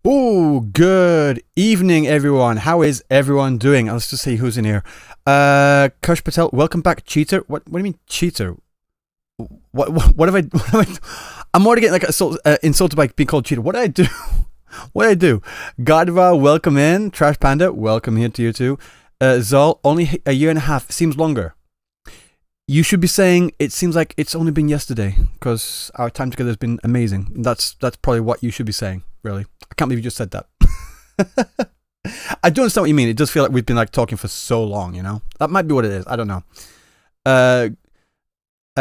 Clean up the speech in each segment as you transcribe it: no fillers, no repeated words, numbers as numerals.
Oh, good evening, everyone. How is everyone doing? Let's just see who's in here. Kush Patel, welcome back, cheater. What do you mean, cheater? What have I'm already getting like insulted by being called cheater. What did I do? What did I do? Gadva, welcome in. Trash Panda, welcome here to you too. Zol, only a year and a half. Seems longer. You should be saying it seems like it's only been yesterday because our time together has been amazing. That's probably what you should be saying. Really, I can't believe you just said that. I do understand what you mean. It does feel like we've been like talking for so long. You know, that might be what it is. I don't know.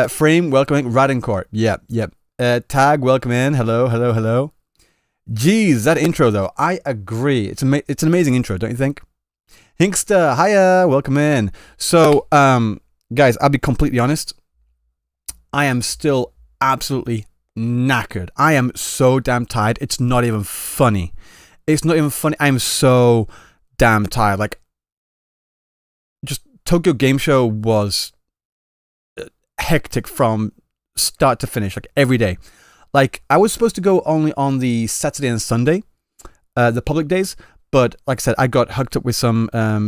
Frame, welcoming. Radincourt, yep. Tag, welcome in. Hello. Jeez, that intro though. I agree. It's an amazing intro, don't you think? Hinkster, hiya, welcome in. So, guys, I'll be completely honest. I am still absolutely knackered. I am so damn tired. It's not even funny. I'm so damn tired. Like, just Tokyo Game Show was hectic from start to finish, like every day. Like, I was supposed to go only on the Saturday and Sunday, the public days, but like I said, I got hooked up with some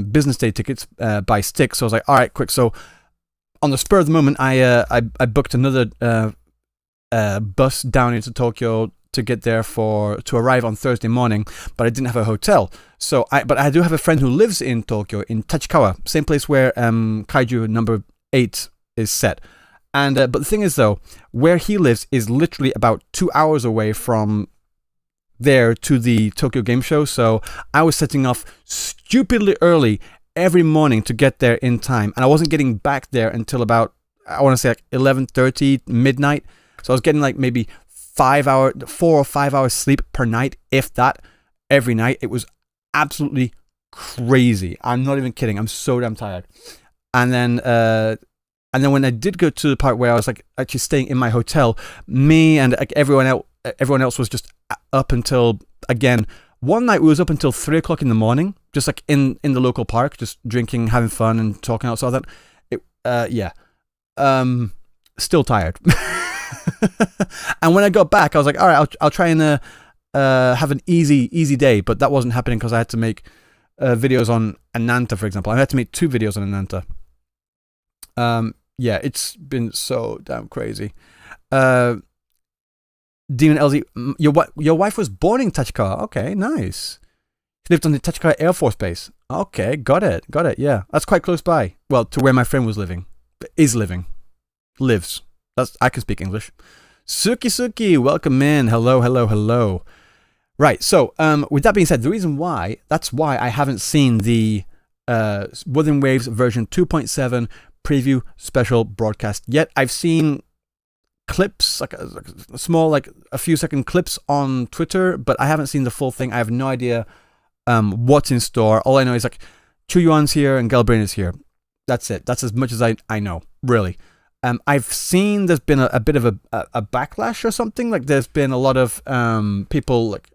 business day tickets by Stick, so I was like, all right, quick. So on the spur of the moment, I booked another bus down into Tokyo to get there to arrive on Thursday morning, but I didn't have a hotel. So but I do have a friend who lives in Tokyo, in Tachikawa, same place where Kaiju number 8 is set. And but the thing is though, where he lives is literally about 2 hours away from there to the Tokyo Game Show. So I was setting off stupidly early every morning to get there in time, and I wasn't getting back there until about, I want to say, like 11:30 midnight. So I was getting like maybe 4 or 5 hours sleep per night, if that, every night. It was absolutely crazy. I'm not even kidding. I'm so damn tired. And then when I did go to the part where I was like actually staying in my hotel, me and like everyone else was just up until, again, one night we was up until 3 o'clock in the morning, just like in the local park, just drinking, having fun and talking outside that. Still tired. And when I got back, I was like, all right, I'll try and have an easy day, but that wasn't happening because I had to make videos on Ananta, for example. I had to make 2 videos on Ananta. Yeah, it's been so damn crazy. Demon LZ, your wife was born in Tachikawa. Okay, nice. She lived on the Tachikawa Air Force Base. Okay, got it. Yeah, that's quite close by. Well, to where my friend was living. Lives. I can speak English. Suki, welcome in. Hello. Right, so with that being said, that's why I haven't seen the Wuthering Waves version 2.7 preview special broadcast yet. I've seen clips, like a small, like a few second clips on Twitter, but I haven't seen the full thing. I have no idea what's in store. All I know is like Chuyuan's here and Galbrain is here. That's it. That's as much as I know, really. I've seen there's been a bit of a backlash or something. Like there's been a lot of people like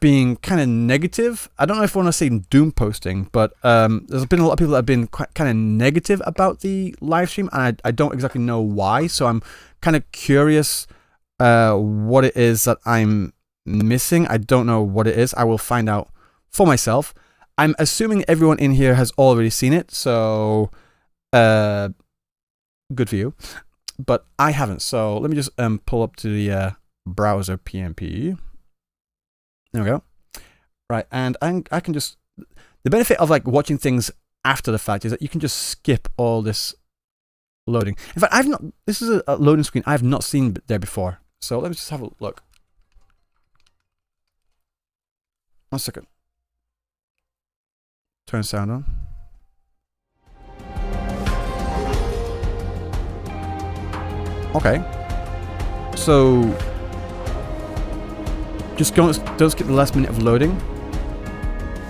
being kind of negative. I don't know if I want to say doom posting, but there's been a lot of people that have been kind of negative about the live stream, and I don't exactly know why. So I'm kind of curious what it is that I'm missing. I don't know what it is. I will find out for myself. I'm assuming everyone in here has already seen it, so good for you. But I haven't. So let me just pull up to the browser PMP. There we go. Right, and I can just... The benefit of like watching things after the fact is that you can just skip all this loading. In fact, this is a loading screen I've not seen there before. So let me just have a look. 1 second. Turn sound on. Okay. So just don't skip the last minute of loading.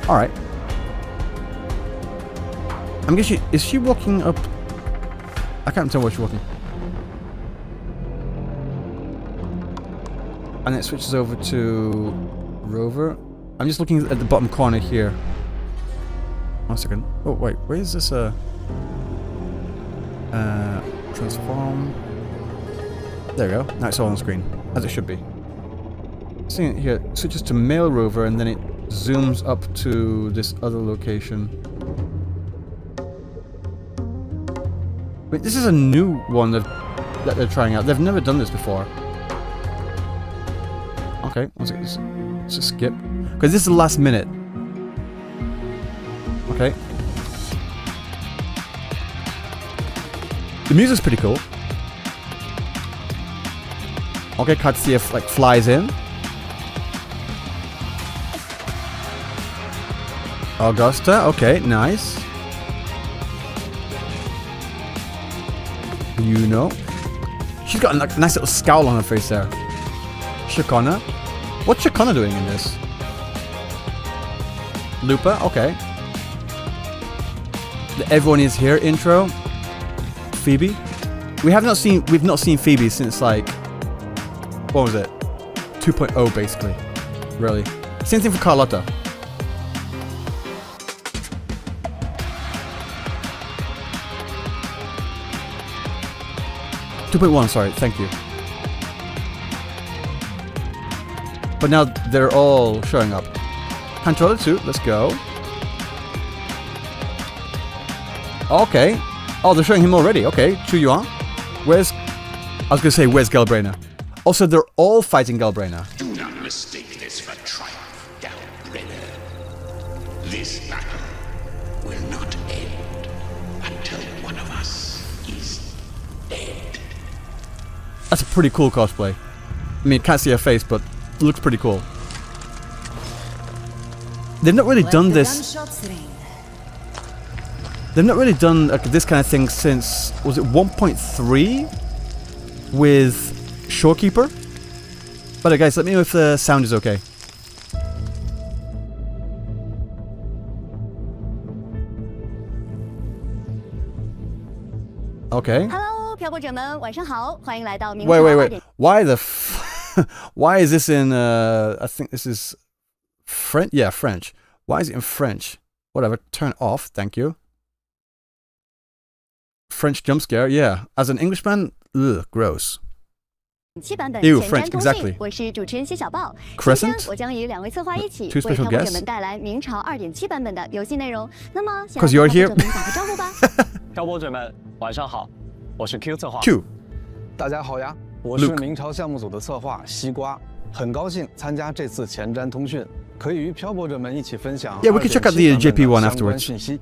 All right. I'm guessing, is she walking up? I can't tell where she's walking. And it switches over to Rover. I'm just looking at the bottom corner here. 1 second. Oh wait, where is this? Transform. There we go. Now it's all on screen, as it should be. seeing it here, switches to male rover and then it zooms up to this other location. Wait, this is a new one that they're trying out. They've never done this before. Okay, let's just skip. Because this is the last minute. Okay. The music's pretty cool. Okay, Katsuya like flies in. Augusta, okay, nice. You know. She's got a nice little scowl on her face there. Shakona. What's Shakona doing in this? Lupa, okay. The Everyone Is Here intro. Phoebe. We've not seen Phoebe since like, what was it? 2.0 basically. Really. Same thing for Carlotta. 2.1, sorry, thank you. But now they're all showing up. Controller 2, let's go. Okay. Oh, they're showing him already. Okay, Chu Yuan. Where's... I was gonna say, where's Galbrainer? Also, they're all fighting Galbrainer. Do not mistake this for triumph, Galbrainer. This battle will not end until one of us is dead. That's a pretty cool cosplay. I mean, can't see her face, but it looks pretty cool. They've not really done this. They've not really done this kind of thing since, was it 1.3 with Shorekeeper? But guys, let me know if the sound is okay. Okay. Hello, 漂泊者们，晚上好，欢迎来到明 Wait. Why the why is this in I think this is French? Yeah, French. Why is it in French? Whatever, turn off, thank you. French jump scare, yeah. As an Englishman, ugh, gross. Ew, French, exactly. 我是主持人谢小豹。 Crescent? 今天我将与两位策划一起 Two 为 special 漂泊者 guests? 们带来明朝2.7版本的游戏内容。那么，先 'Cause 让 you're 漂 here. 泊者们打个招呼吧。漂泊者们，晚上好，我是 Q 策划。 Q. 大家好呀，我是 Luke 明朝项目组的策划西瓜，很高兴参加这次前瞻通讯，可以与漂泊者们一起分享 Yeah, we can check out the JP one 相关 afterwards. 讯息。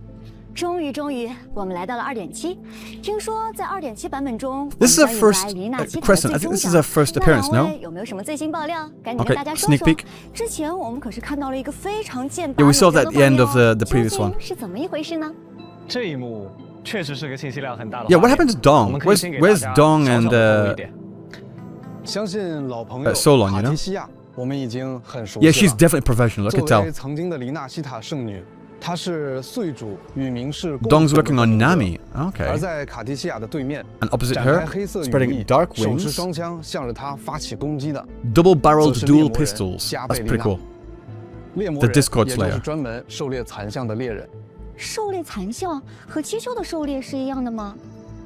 终于，我们来到了2.7。听说在2.7版本中， This is 我 a 们将 first 迎来黎娜西塔的 Crescent. 最 I think 终 this is 章 a first 那 appearance, 两 no? 位有没有什么最新爆料？赶紧 Okay, 跟大家说 sneak 说。 peek. 之前我们可是看到了一个非常剑拔 Yeah, we saw 弩张 that at the end of 画面哦 the previous 究 one. 竟是怎么一回事呢？这一幕确实是个信息量很大的。 Yeah, what happened to Dong? Where's Dong and 相信老朋友 Solon, you 卡 know? 提西亚，我们已经很熟悉 Yeah, 了。 she's definitely professional. I 作 can tell. 为曾经的黎娜西塔圣女，她是岁主与明氏共 Dong's 处的 working on 同者 Nami. 而 Okay. 在卡提西亚的对面， And opposite 展开 her, 黑色羽 spreading 翼， dark 手持 wings, 双枪向着她发起攻击的 double-barreled 则是 dual 猎魔人 pistols. 加 That's 贝 pretty 琳 cool. 娜。猎魔 The 人 Discord 也就 Slayer 是专门狩猎残像的猎人。狩猎残像和七丘的狩猎是一样的吗？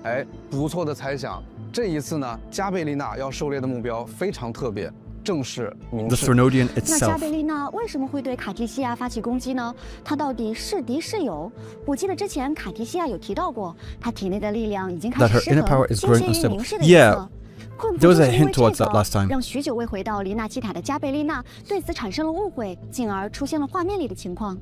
哎，不错的猜想。这一次呢，加贝丽娜要狩猎的目标非常特别，正是明 The 氏。 Threnodian 那加 itself. 贝丽娜为什么会对卡提西亚发起攻击呢？她到底是敌是友？我记得之前卡提西亚有提到过，她体内的力量已经开 That 始 her 失 inner power 衡， is 倾 growing 斜于 unstable. 明氏的 Yeah, 一侧。会不 there 会 was 就 a 是因 hint 为 towards 这 that 个 last time. 让许久未回到黎娜西塔的加贝丽娜对此产生了误会，进而出现了画面里的情况？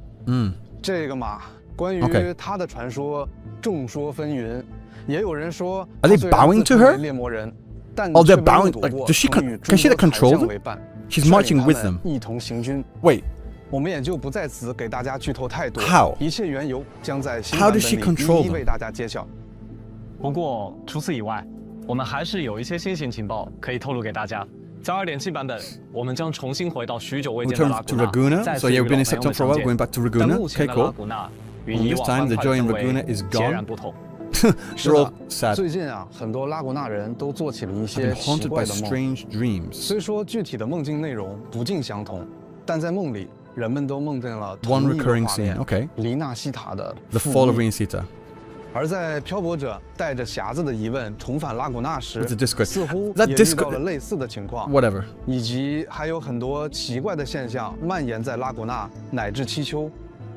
这个嘛，关于 Okay. 她的传说众说纷纭，也有人说 Are they 她虽然 bowing 自 to 称 her? 为猎魔人，但 Oh, they're 却没有 bowing- 躲 like, 过 does she 曾与 can she, like, 诸多 control 宰相 them? 为伴 She's 率领 marching 他 with 们 them. 一同行军。 Wait, 我们也就不在此给大家剧透太多。 How? 一切缘由将在新 How 版 does 本 she 里 control 一一 them? 为大家揭晓。不过除此以外，我们还是有一些新型情报可以透露给大家。在2.7版本，我们将重新回到许久未见的 return 拉 to 古纳， Raguna. 再 So 次 yeah, 与 we've been in 老朋友 September 们 for a 相 while. 见。 Going back to 但 Raguna. 目 Okay, 前的拉 cool. 古纳与 Well, 以 this 往 time 欢 the 快 joy in 的氛围 Raguna is 截 gone. 然不同。是 They're all 的， sad. 最近啊，很多拉古纳人都做起了一 Been 些奇 haunted 怪 by 的梦。 strange dreams. 虽说具体的梦境内容不尽相同，但在梦里，人们都梦见了 One 同一个 recurring 画面 scene. Okay. 黎娜西塔的 The 覆 fall of 灭 Rinsita. 而在漂泊者带着匣子的疑问重返拉古纳时 It's a Discord. 似乎 That 也 Discord- 遇到了类似的情况。 Whatever. 以及还有很多奇怪的现象蔓延在拉古纳乃至七丘。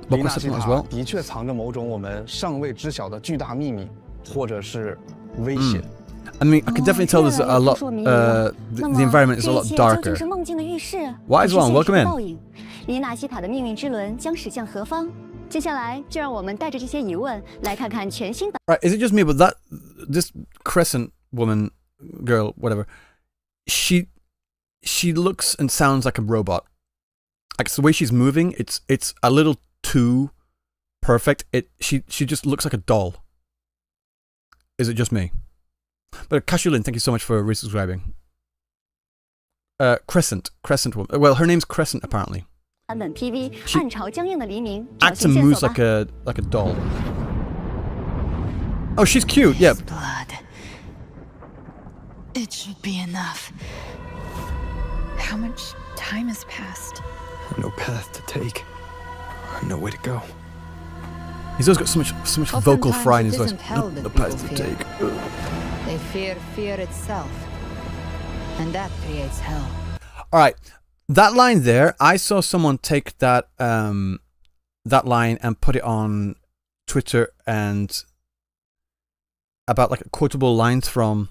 包括里纳西 Sigma as 塔 well 的确藏着某种我们尚未知晓的巨大秘密，或者是威胁。I mean, I can definitely tell there's a lot. 那 The 么 environment is a 这 lot 一切究竟 darker. 是梦境的预示， Wise 还是 one, 现 welcome 实的 in. 倒影？里纳西塔的命运之轮将驶向何方？接下来就让我们带着这些疑问来看看全新的。 Right? Is it just me? But this crescent woman, girl, whatever, she looks and sounds like a robot. Like the way she's moving, it's a little too perfect. She just looks like a doll. Is it just me? But Kashulin, thank you so much for resubscribing. Crescent woman. Well, her name's Crescent apparently. 版本 PV She 暗潮僵硬的黎明，找 Acts 寻 and 线 moves 索吧。 like a doll. Oh, she's cute. Yeah. Blood. It should be enough. How much time has passed? No path to take. No way to go. He's always got so much vocal Oftentimes fry in it his voice. isn't hell that No path to people fear. take. They fear fear itself. And that creates hell. All right, that line there. I saw someone take that that line and put it on Twitter and about like quotable lines from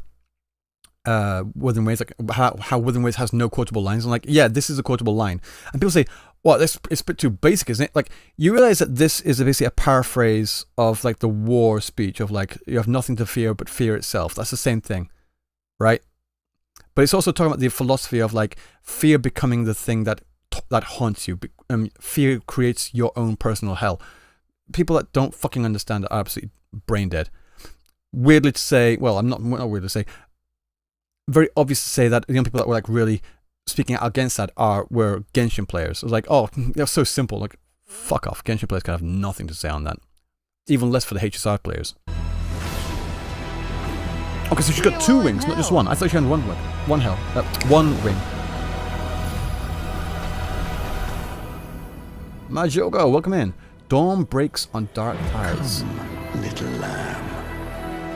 Wuthering Waves, like how Wuthering Waves has no quotable lines. I'm like, yeah, this is a quotable line, and people say, well, it's a bit too basic, isn't it? Like, you realize that this is basically a paraphrase of like the war speech of like, you have nothing to fear but fear itself. That's the same thing, right? But it's also talking about the philosophy of like fear becoming the thing that haunts you. Fear creates your own personal hell. People that don't fucking understand it are absolutely brain dead. Weirdly to say, well, not weird to say, very obvious to say that the only people that were like really speaking out against that were Genshin players. It was like, oh, they're so simple. Like, fuck off. Genshin players can have nothing to say on that. Even less for the HSR players. Okay, so she's got two wings, not just one. I thought she had one wing. One wing. Majogo, welcome in. Dawn breaks on dark eyes. Come, little lamb.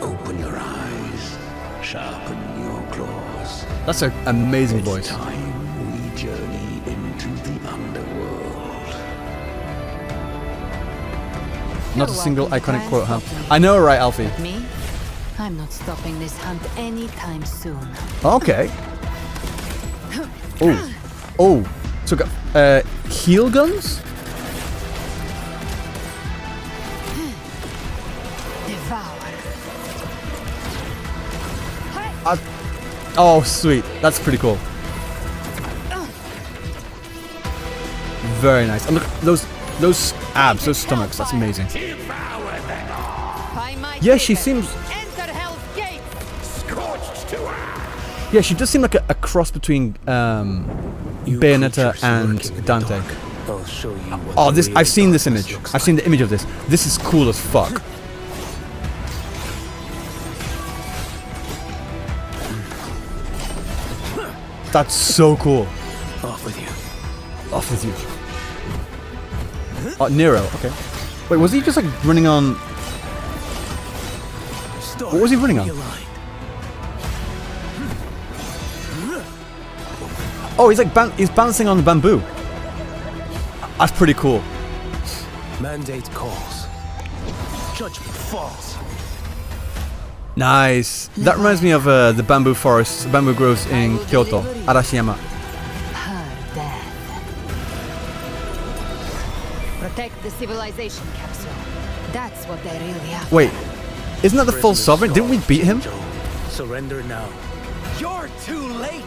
Open your eyes. Sharpen your claws. That's an amazing It's voice. time we journey into the underworld. Not a single iconic quote, huh? I know, right, Alfie? But me? I'm not stopping this hunt anytime soon. Okay. Oh. So got heal guns? Devour. Oh, sweet. That's pretty cool. Very nice. And look, those abs, those stomachs. That's amazing. Devour them all. Yeah, she seems. Enter Hell's Gate. Scorched to ash. Yeah, she does seem like a cross between Bayonetta and Dante. I'll show you what Oh, the this! real I've seen this darkness image. looks I've seen the image of this. This is cool as fuck. That's so cool. like. Off with you. Off with you. Oh, Nero. Okay. Wait, was he just like running on? Start. What was he running on? Be aligned. Oh, he's like he's bouncing on the bamboo. That's pretty cool. Mandate calls. Judgment falls. Nice. That reminds me of the bamboo forests, bamboo groves in Kyoto, Arashiyama. Her death. Protect the civilization capsule. That's what they really are. Wait, isn't that the full Prisoner's sovereign? Didn't we beat him? Joe. Surrender now. You're too late,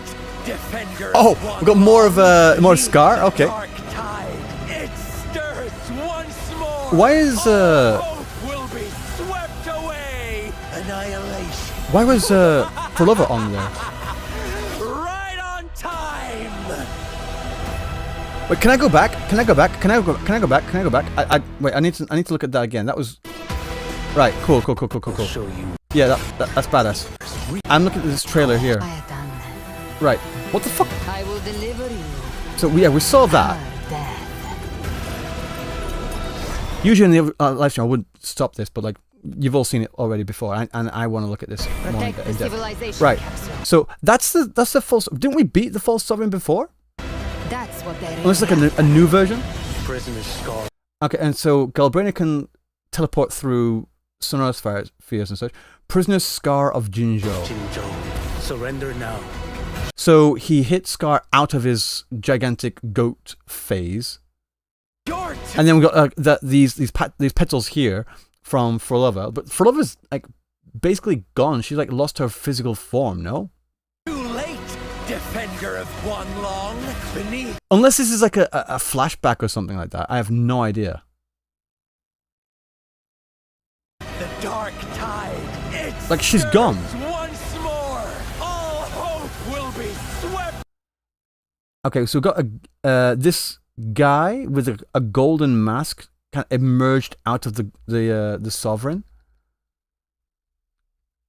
defender. Oh, we got more of more Scar. Okay. Dark tide. It stirs once more. Why is Hope will be swept away. Annihilation. why was Prolova on there? Right on time. Wait, can I go back? Can I go back? Can I go back? Can I go back? Wait. I need to look at that again. That was right. Cool. I'll show you. Yeah, that's badass. I'm looking at this trailer here. Ayatan, Right. What the fuck? I will deliver you. So yeah, we saw that. Her death. Usually in the live stream I wouldn't stop this, but like you've all seen it already before, and I want to look at this more in Protect the depth. civilization Right. capsule. So that's the false. Didn't we beat the false sovereign before? That's what they Oh, it's like a new version. Prisoner's Scar. Okay, and so Galbraith can teleport through sonar spheres and such. Prisoner's Scar of Jinzhou. Jinzhou. Surrender now. So he hit Scar out of his gigantic goat phase, Your and then we got these petals here from Frolova. But Frolova's like basically gone. She's like lost her physical form. No, too late, defender of Huanglong. Beneath unless this is like a flashback or something like that. I have no idea. the dark tide. It's Like she's gone. once more. All hope will be swept. Okay, so we got this guy with a golden mask kind of emerged out of the sovereign.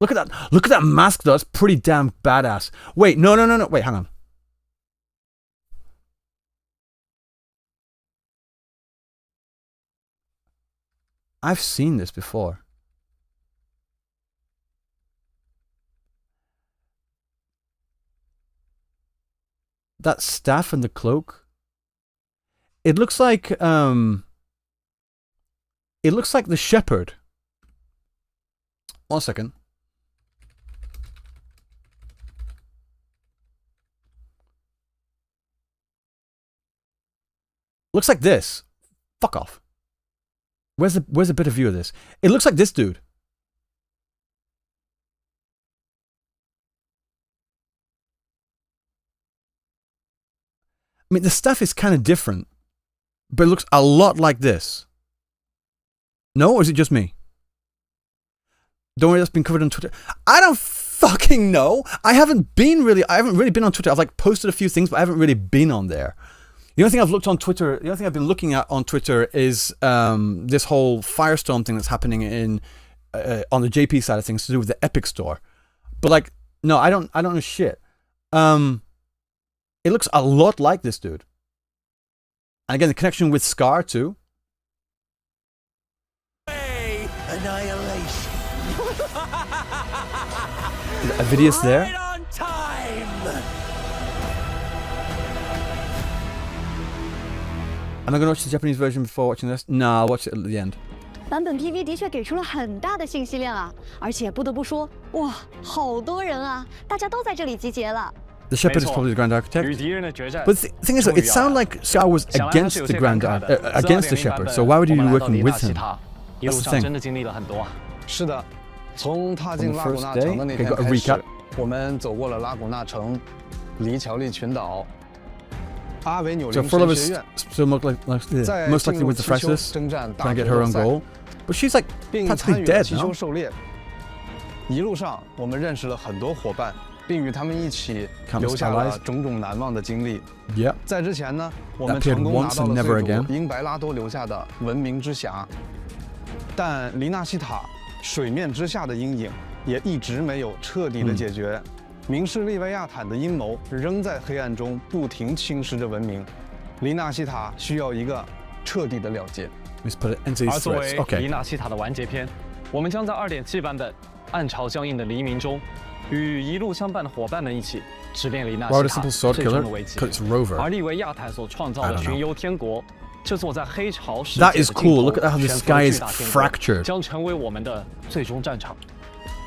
Look at that! Look at that mask, though. It's pretty damn badass. Wait, no. Wait, hang on. I've seen this before. That staff and the cloak. It looks like the shepherd. 1 second. Looks like this. Fuck off. Where's a better view of this? It looks like this dude. I mean, the stuff is kind of different, but it looks a lot like this. No, or is it just me? Don't worry, that's been covered on Twitter. I don't fucking know. I haven't really been on Twitter. I've like posted a few things, but I haven't really been on there. The only thing I've looked on Twitter, the only thing I've been looking at on Twitter is this whole Firestorm thing that's happening in on the JP side of things to do with the Epic Store. But like, no, I don't know shit. It looks a lot like this dude. And again, the connection with Scar too. Annihilation. Avidius there. Right on time. Am I going to watch the Japanese version before watching this? No, I'll watch it at the end. 版本 PV 的确给出了很大的信息量啊，而且不得不说，哇，好多人啊，大家都在这里集结了。 The Shepherd is 没错 probably the Grand Architect. 与敌人的决战。 But the thing is, it sounded like Scar was 想来还 against 是有 the 些 Grand 感慨的 against the 12.0 版 Shepherd. 本 So why would you 我 be 们来到 working 里纳 with 西 him? 塔一路 That's the 上 thing. 真的经历了很多。是的，从踏进 On the 拉古 first 纳 day, 城的那 okay, 天 got a 开始 recap.，我们走过了拉古纳城、黎乔利群岛、阿维纽 So 林 Frollo 神 was 学院， still most likely with the 在进入 Fractus, 征战 trying 大 to get 决 her 斗 own 赛， goal. But she's like 并参 practically 与了 dead 汽修 now. 狩猎。一路上，我们认识了很多伙伴，并与他们一起 Countless 留下了 allies. 种种难忘的经历。 Yeah. 在之前呢，我 That 们 appeared 成功拿 once 到 and 了 never 最 again. 主英白拉多留下的文明之匣，但黎纳西塔水面之下的阴影也一直没有彻底的解决。明示利维亚坦的阴谋仍在黑暗中不停侵蚀着文明。黎纳西塔需要一个彻底的了结。 Let's put it into 而 these 作 threats. 为黎 Okay. 纳西塔的完结篇，我们将在2.7版本暗潮相映的黎明中，与一路相伴的伙伴们一起直面黎纳 Why would a 西塔 simple sword 最 kill 终 her? 的危机。 Because it's Rover. 而利维亚坦所创造 I 的 don't know. 群幽天国，这座在黑潮世界 That 的 is 尽 cool. 头 Look at how the 悬浮 sky 的 is 巨大天国 fractured. 将成为我们的最终战场。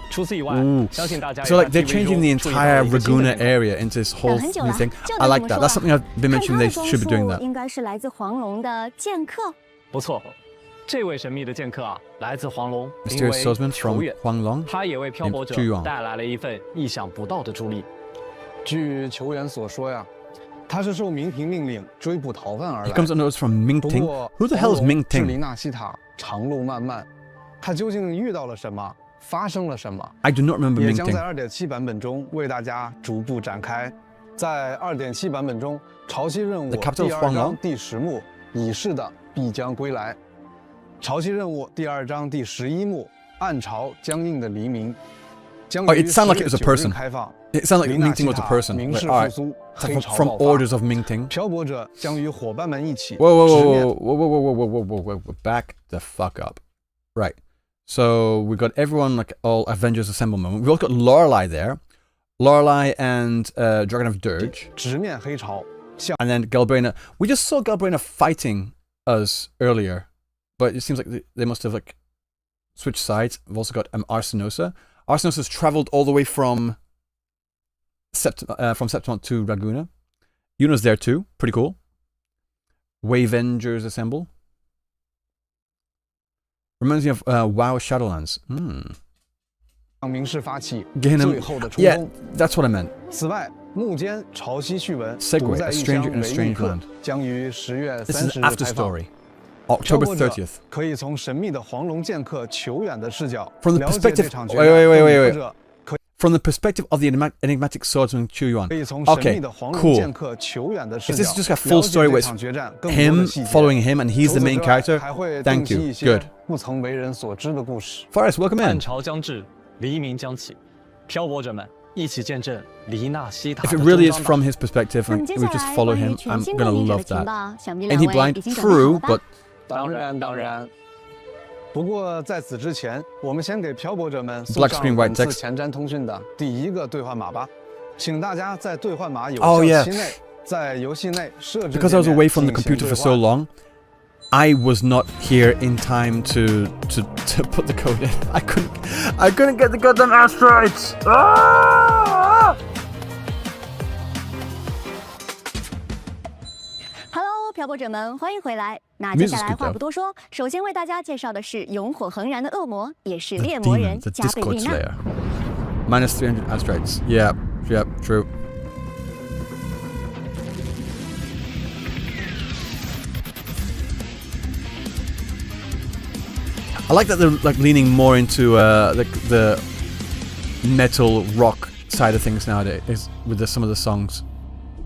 除此以外 Ooh. 相信大家 So 也 like 在 they're TV changing 中 the 注意到 entire 一个新的 Raguna 变化 area into this whole 等很久 new 了， thing. 就 I 得 like 这 that. 么 That's 说 something 吧 I've been 看 mentioning 他 they 的装 should be doing 束 that. 应该是来自黄龙的剑客。不错，这位神秘的剑客啊，来自黄龙，名 Mysterious 为 swordsman 球 from 远， Huanglong. 他也为漂泊者 Named Zhu Yuan 带来了一份意想不到的助力。据球员所说呀，他是受明廷命令追捕逃犯而 He 来。 comes under us from Ming 不 Ting. 过 Who the hell is 黄龙 Ming 至黎 Ting? 纳西塔长路漫漫，他究竟遇到了什么？发生了什么？ I do not remember 也 Ming 将在 Ting. 2.7版本中为大家逐步展开。在2.7版本中，潮汐任务 The capital 第 of 2章 Huanglong? 第10幕已逝的必将归来。潮汐任务第2章第11幕暗潮僵硬的黎明将 Oh, 于 it sounded like it was a 10月9日 person. 开放。 It sounded 黎 like 纳 Ming 西 Ting was a 塔 person. 明 Like, 示 all 复 right. 苏， So 黑 from, 潮 from 爆发。 orders of Ming Ting. 漂泊者将与伙伴们一起 Whoa, whoa, 直 whoa, 面 whoa, whoa, whoa, whoa, whoa, whoa, whoa, whoa, whoa, back the fuck up. Right. So we got everyone, like all Avengers Assemble moment. We also got Lorelei there. Lorelei and Dragon of Dirge. 直面黑潮，向 And then Galbraina. We just saw Galbraina fighting us earlier, but it seems like they must have like switched sides. We've also got Arsenosa. Arsenosa's traveled all the way from Septimont to Raguna. Yuna's there too. Pretty cool. Wavengers Assemble. Reminds me of WoW Shadowlands. 向明世发起 Getting 最 them. 后的冲 Yeah, 锋。 that's what I meant. 此外，幕间潮汐序文 Segue, 独在 A 异 Stranger 乡 in a 为异 Strange 客 Land. 将于10月 This is 30 an 日 after 开放。 story. 漂 October 泊者 30th. 可以从神秘的黄龙剑客裘远的视角 From the 了解这 perspective. 场决 Wait, 战 wait, wait, 更 wait, 或 wait. 者 From the perspective of the enigmatic swordsman Chu Yuan. 可以从神 Okay, 秘的黄龙 cool. 剑客裘远的视 Is 角 this just a full 了解 story 这 where 场 it's 决战更多的 him 细节 following him and he's the 除此 main 之外 character? 还会 Thank 定期 you. 一些 Good. 不曾为人所知的故事。 Forrest, welcome 暗 in. 潮将至，黎明将起，漂泊者们一起见证黎纳西塔 If 的 it 终 really 章 is 吧。 from his perspective 那么 and 接 we 下 just 来 follow 关于 him, 全 I'm 新 gonna 共鸣者 love 的情 that. 报，想必 Ain't 两 he 位 blind? 已经准备好 True, 了吧 but 当然，当然。不过在此之前，我们先给漂泊者们送 Black 上 screen, white 本次 text. 前瞻通讯的第一个兑换码吧。请大家在兑换码有 Oh, 效 yeah. 期内，在游戏内设置 because I was 界面 away from the 进行 computer 兑 for so 换 long, I was not here in time to put the code in. I couldn't get the goddamn asteroids. Hello，漂泊者们，欢迎回来。那 Music's 接下来 good 话 though. 不多说，首先为大家介绍的是勇火恒然的恶魔，也是 The 猎魔人 demon, the 加贝 Discord 丽娜。 Slayer. Minus 300 asteroids. Yeah, true. I like that they're like leaning more into the metal rock side of things nowadays with some of the songs.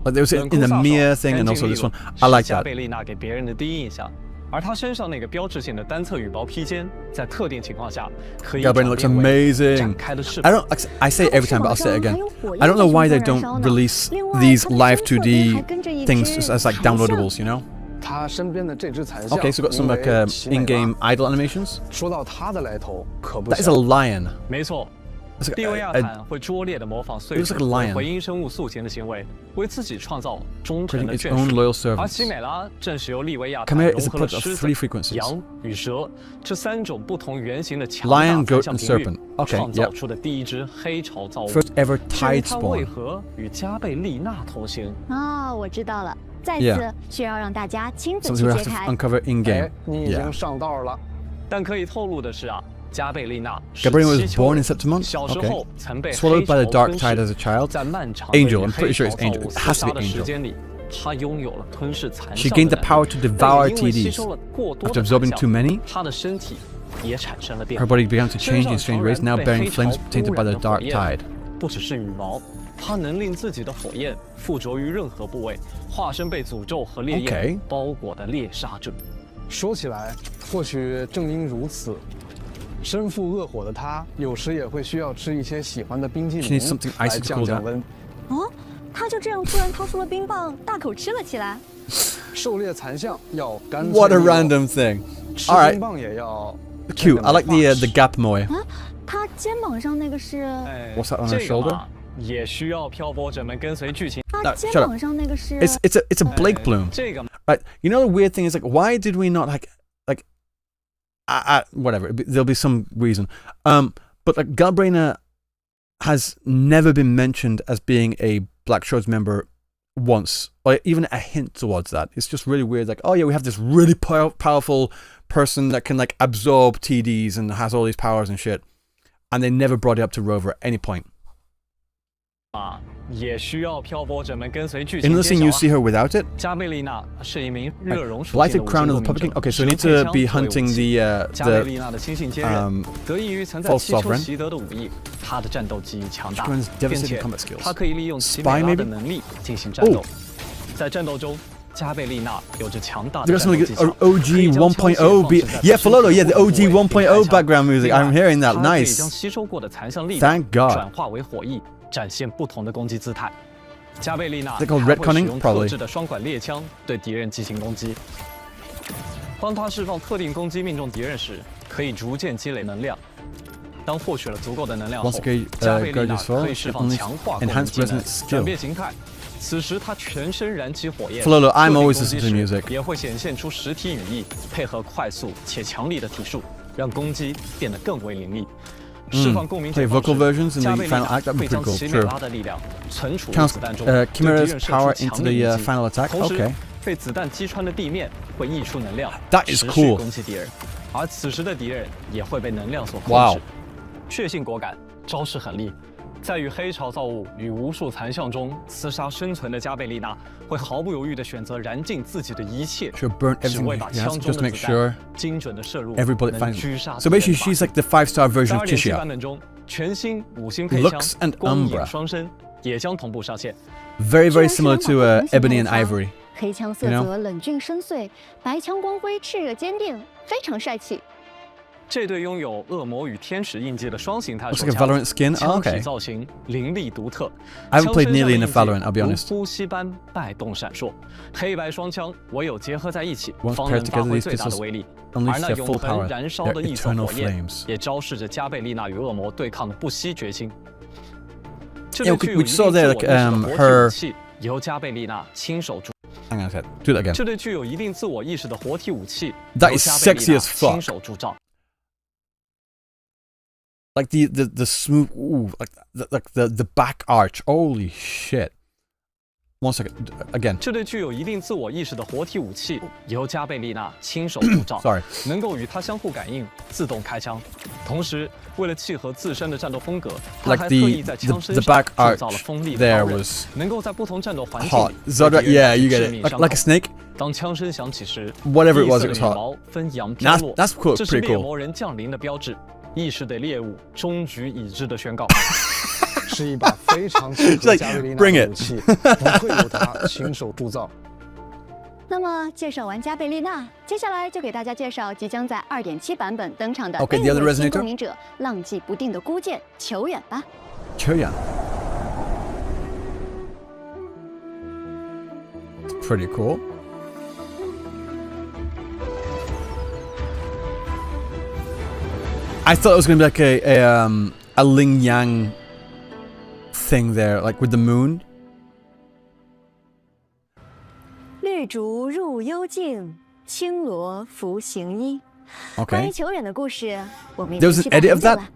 Like there was in the Mia thing and also this one. I like 加 that. 贝丽娜给别人的第一印象，而她身上那个标志性的单侧羽毛披肩，在特定情况下可以 Galbrain looks 转变为 amazing. 展开的翅 I 膀。 don't. I say it every time, but I'll say it again. 还有火焰 I don't know why they 在熊 don't 上燃烧呢。 release 另外， these 它的 live 身侧边 2D 还跟着一 things 只 just as like 长象 downloadables, you know? 他身边的这只残象 Okay, so we've got some 名 like 为奇美拉 in-game idle animations. 说到它的来头，可不 That is 小 a。lion. 没错， It's 利维亚 like a, 坦会拙劣地模仿碎 It looks 纸 like a lion. 回应生物宿情的行为，为自己创造忠诚 creating 的 its 眷 own 属。 loyal 而 servants. 奇美拉正是由利维亚坦 Chimera 融 is a 合了 product of 狮 three 子、 frequencies. 羊与蛇这3种不同原型的强大 Lion, 反 goat, 向 and 频率 serpent. Okay, 创造 yep. 出的第一只黑潮造物。 First ever 至于 tide 它为 spawn. 何与加贝丽娜同行？啊，我知道了。再次 Yeah. 需要让大家亲自去 Something we 揭 have to 开。 uncover in 哎 game.，你已经 Yeah. 上道了。但可以透露的是啊，加贝丽娜是 Gabriel was 气球 born 人 in Septimont. 小时 Okay. 候曾被 Swallowed by the 黑潮 dark 吞噬 tide as a child. 在漫长的 Angel, 与 I'm pretty sure it's 黑潮 Angel. 造物 It has 厮 to 杀 be 的时 Angel. 间里，她拥有了吞噬残 She 象 gained 的 the 能 power 力 to 但 devour 也因为吸 TDs. 收了过多 After 的 absorbing 残 too 象 many, 她的身体也产生了变 her 化。 body began to change in strange ways, now 被 bearing 黑潮 flames 污 tainted by 染 the 的火 dark 焰 tide. 不只是羽毛，它能令自己的火焰附着于任何部位，化身被诅咒和烈焰 Okay. 包裹的猎杀者。说起来，或许正因如此，身负恶火的他，有时也会需要吃一些喜欢的冰激 She 凌 needs something 来 icy to 降 cool 降 down. 温。哦，他就这样突然掏出了冰棒，大口吃了起来。狩猎残象要干脆 What a 利落 random thing. 吃 Alright. 冰棒也要 Cute. I like the gap moe. 他肩膀上那个是？哎 What's that on her 这个 shoulder? 嘛也需要漂泊者们跟随剧情。他 No, 肩 shut up. 膀上那个是？ It's a Blake bloom. 这个嘛 Right. You know the weird thing is like, why did we not like whatever? There'll be some reason. But like Galbraina has never been mentioned as being a Black Swords member once, or even a hint towards that. It's just really weird. Like, oh yeah, we have this really powerful person that can like absorb TDs and has all these powers and shit, and they never brought it up to Rover at any point. 也需要漂泊者们跟随剧情 In the 揭 scene, you 晓 see 啊。 her without it. 加贝丽娜是一名热熔属性 Blighted 的武 Crown 器 of the 共鸣 Publican. 者 Okay, so 使 we 用 need 配 to 枪 be 作为武 hunting 器 the 加贝丽娜的亲信坚韧，得益于曾在 false 西丘 sovereign 习得的武艺，她的战斗技艺强大， She runs 并 devastating 且 combat skills. 她可以利用奇 Spy 美拉的 maybe? 能力进行战斗。在战斗中，加贝丽娜有着强大 They 的 got 战 some 斗 like 技巧， OG 1.0 beat. Yeah, Fololo. Yeah, the OG 1.0 background music. I'm hearing that. 她可以将 Nice. 吸收过的残象力量 Thank God. 转化为火翼，展现不同的攻击姿态。加贝丽娜 Is it called 还会 retconning? 使用 Probably. 特制的双管猎枪对敌人进行攻击。当她释放特定攻击命中敌人时，可以逐渐积累能量。当获取了足够的能量后， Once again, 加倍丽娜 Gorgeous Fall 可以释放 unleash 强化攻击 enhanced 技能 resonance skill 转变形态。此时它全身燃起火焰。 Flolo, I'm 特定 always 攻击 listening to 时 music. 也会显现出实体语义，配合快速且强力的体术，让攻击变得更为凌厉。释放共鸣 Play 解放 vocal 时 versions in 加 the 倍丽 final 娜 act. That'd be 会 pretty 将 cool. 奇美 True. 拉的力量存储于 Channels 子弹中，对敌 Chimera's 人射 power 出 into 强力 the 一击。 final attack. 同时 Okay. 被子弹击穿的地面会溢出能量， That is 持续 cool. 攻击敌人，而此时的敌人也会被能量所控 Wow. 制。血性果敢，招式狠厉，在与黑潮造物与无数残像中厮杀生存的加贝丽娜，会毫不犹豫地选择燃尽自己的一切， She'll burn 只 everything 为 she 把 has 枪 just 中 to 的 make 子 sure 弹精准地射入， every bullet 能 finds. 狙杀 So 敌人 basically, 的把 she's 戏 like the 5-star version of 12.7 版 Tisha. 本中，全新5星配枪 Lux and 光影 Umbra. 双生也将同步上线。 Very, 居 very 然是 similar 两 to 把不同型 Ebony 号 and 的枪 Ivory. 黑枪色 You know? 泽冷峻深邃，白枪光辉炽热坚定，非常帅气。这对拥有恶魔与天使印记的双形态 Looks 手 like a 枪， Valorant skin. 枪 Oh, 体 okay. 造型凌厉独特。 I haven't played 枪身上 nearly 的 enough 印记 Valorant, I'll be 如 honest. 呼吸般摆动闪烁，黑白双枪唯有结合在一起， Once 方 paired 能发 together, 挥 these 最大的 pistols 威力。 unleash 而那 their 永 full 恒 power, 燃烧 their 的一层 eternal 火焰， flames. 也昭示着加贝丽娜与恶魔对抗的不惜决心。这 Yeah, 对具 we 有一 saw 定 there 自 like 我意识的 um 活体 her. 武器，由加贝丽娜亲手铸。 Hang on a sec. Do that again. 这对具有一定自我意识的活体武器， That 由 is 加贝丽 sexy 娜 as fuck. 亲手铸造。 Like the smooth, ooh, like the back arch. Holy shit. 1 second. Again. 这对具有一定自我意识的活体武器，由加贝丽娜亲手铸造， Sorry. 能够与它相互感应，自动开枪。同时，为了契合自身的战斗风格，它 Like 还特意在枪 the 身 back 上 arch 铸造了锋利的 there 刀刃， was 能够在不同战斗环境 hot. 里 Zodra, 对敌人 yeah, you 造 get 成致 it. 命 Like 伤 like a 口 snake. 当枪声响起时， Whatever it 异 was, 色 it 的 was 羽 hot. 毛纷扬飘 That's 落， that's cool. 这是 Pretty 猎 cool. 魔人降临的标志，意识的猎物终局已至的宣告。是一把非常适合加贝丽娜 Bring 的 it 武器，不愧由他亲手铸造。那么介绍完加贝丽娜，接下来就给大家介绍即将在2.7版本登场的 Okay, 另 the 一 other 位新 resonator? 共鸣者，浪迹不定的孤剑球远吧。 Choyan. It's pretty cool. I thought it was gonna be like a Ling Yang thing there, like with the moon. 绿竹入幽径，青罗拂行衣。关于 Okay. 球远的故事，我们已 There 经 was 期 an 待 edit 很 of 久 that? 了。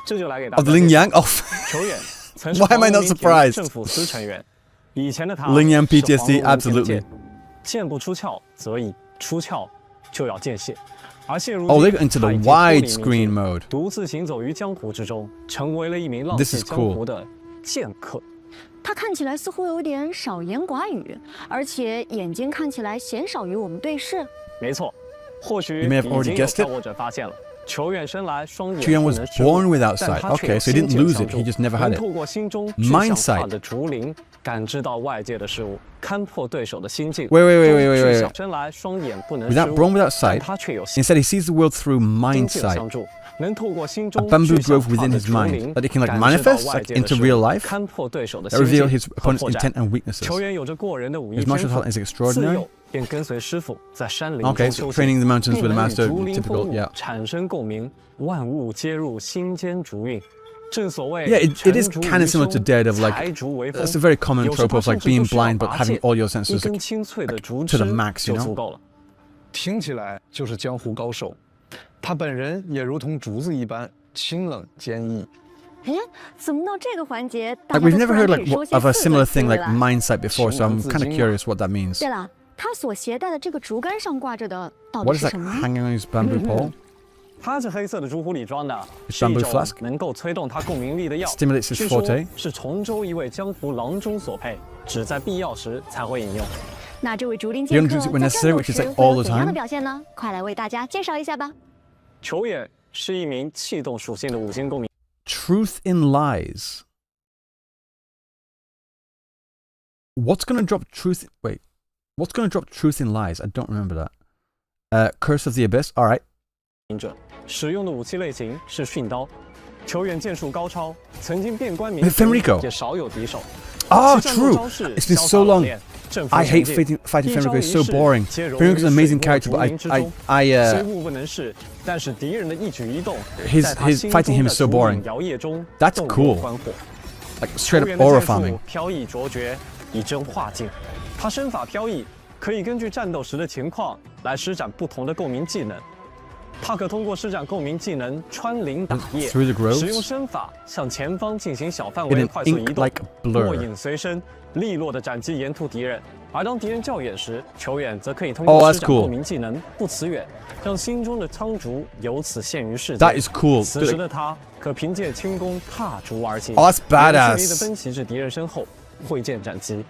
这就来给大 Of 家 Ling 介绍 Yang? Oh, 球员曾是 Why am I 黄 not 明田 surprised? 政府司成员，以前的他 Ling Yang 是 PTSD, 黄明田的 absolutely. 剑剑不出鞘则已，出鞘就要见血。而现如 Oh, 今 they got into the 他已经脱离 widescreen 民 mode. 族独自行走于江湖之中，成为了一名浪 This 迹 is 江 cool. 湖的剑客。他看起来似乎有点少言寡语，而且眼睛看起来鲜少与我们对视。没错，或许 You may 已 have already 经有 guessed it. 票握者发现了。球员生来双眼 Chuyan 不 was 能失误 born without 但 sight. 他却有 Okay, so he didn't 先见 lose 相 it. 助 He just never 能 had 透 it. 过心中具 Mind 象化 sight. 的竹林，感知到外界的事物，勘破对手的心境。 Wait. 生来双眼不能 Without 失误 born without 但 sight. 他却有心 Instead, he sees the world through 境 mind 相 sight. 助，能透过心 A 中 bamboo 具象 grove 化 within 的 his 竹 mind 林 that he can like 感知到 manifest 外 like 界的 into 事物 real life 勘破对手的 that 心 reveal 境 his 和 opponent's 破绽 intent and weaknesses. 球员有着过人的武艺 His 天 martial 赋 talent is，自 extraordinary. 幼便跟随师傅在山林 Okay, 中 so 修行， training the mountains 并 with a 能与 master, 竹林风 typical, 物 yeah. 产生共鸣，万物皆入心间竹韵。正所谓 Yeah, it is 沉竹 kind 于 of similar to 胸 Daredevil. 才 Like 竹为锋 that's a very common 有时 trope 它 of 甚 like 至 being 不需要 blind but 拔 having 剑 all your 一 senses 根 like, 清脆的竹 to the 枝 max, you 就 know? 足够了。听起来就是江湖高手，他本人也如同竹子一般清冷坚毅。哎，怎么到这个环节，大 like 家 we've 都 never 突 heard 然 like 只说 of a 些四 similar 个词 thing 语 like 了？ mind sight before, so I'm kind of 情 curious what that means. 对了，他所携带的这个竹竿上挂着的到底 What is 是 that 什么呢？ hanging on his bamboo pole? 它是黑色的竹壶里装的， It's 是一 bamboo 种 flask? 能够催动它共鸣力的药， Stimulates his 据说 forte. 是崇州一位江湖郎中所配，只在必要时才会饮用。那这位竹林 You 剑 don't 客 use it when 在 necessary, 战斗 which is 时 like 会 all 有 the 怎样的 time. 表现呢？快来为大家介绍一下吧。球野是一名气动属性的五星公民。 Truth in lies. What's gonna drop truth? Wait, what's gonna drop truth in lies? I don't remember that. Curse of the Abyss. All right. 者使用的武器类型是驯刀，球员剑术高超，曾经遍观名 Fenrico 也少有敌手。Oh, 其战斗 true. 招式 It's been 潇 so 洒冷 long. 练，阵风 I 前 hate 进 fighting 一招 Fenrir. It's 一 so 式 boring. 皆融 Fenrir is 于 an 水 amazing 墨 character, 竹 but 林之 I 中 I 虽目不能视，但是敌人的一举一动， His- 在他 his 心 fighting 中 him 的 is so 烛影 boring. 摇曳中 That's 洞 cool. 火欢火。 like 球 straight 员 up 的 aura 剑术 farming. 飘逸卓绝，以真化境。他身法飘逸，可以根据战斗时的情况来施展不同的共鸣技能。他可通过施展共鸣技能穿林打叶， Through the 使用 groves 身法向前方进行小范 in 围 an 快速移动， ink-like 若 blur. 影随身，利落地斩击沿途敌人。而当敌人较远时，球员则可以通 Oh, 过 that's 施展 cool. 共鸣技能不辞远，让心中的苍竹由此现于世界。 That is cool. 此时的他可凭借轻功踏竹而行， Oh, that's 远距离地 badass. 奔袭至敌人身后，挥剑斩击。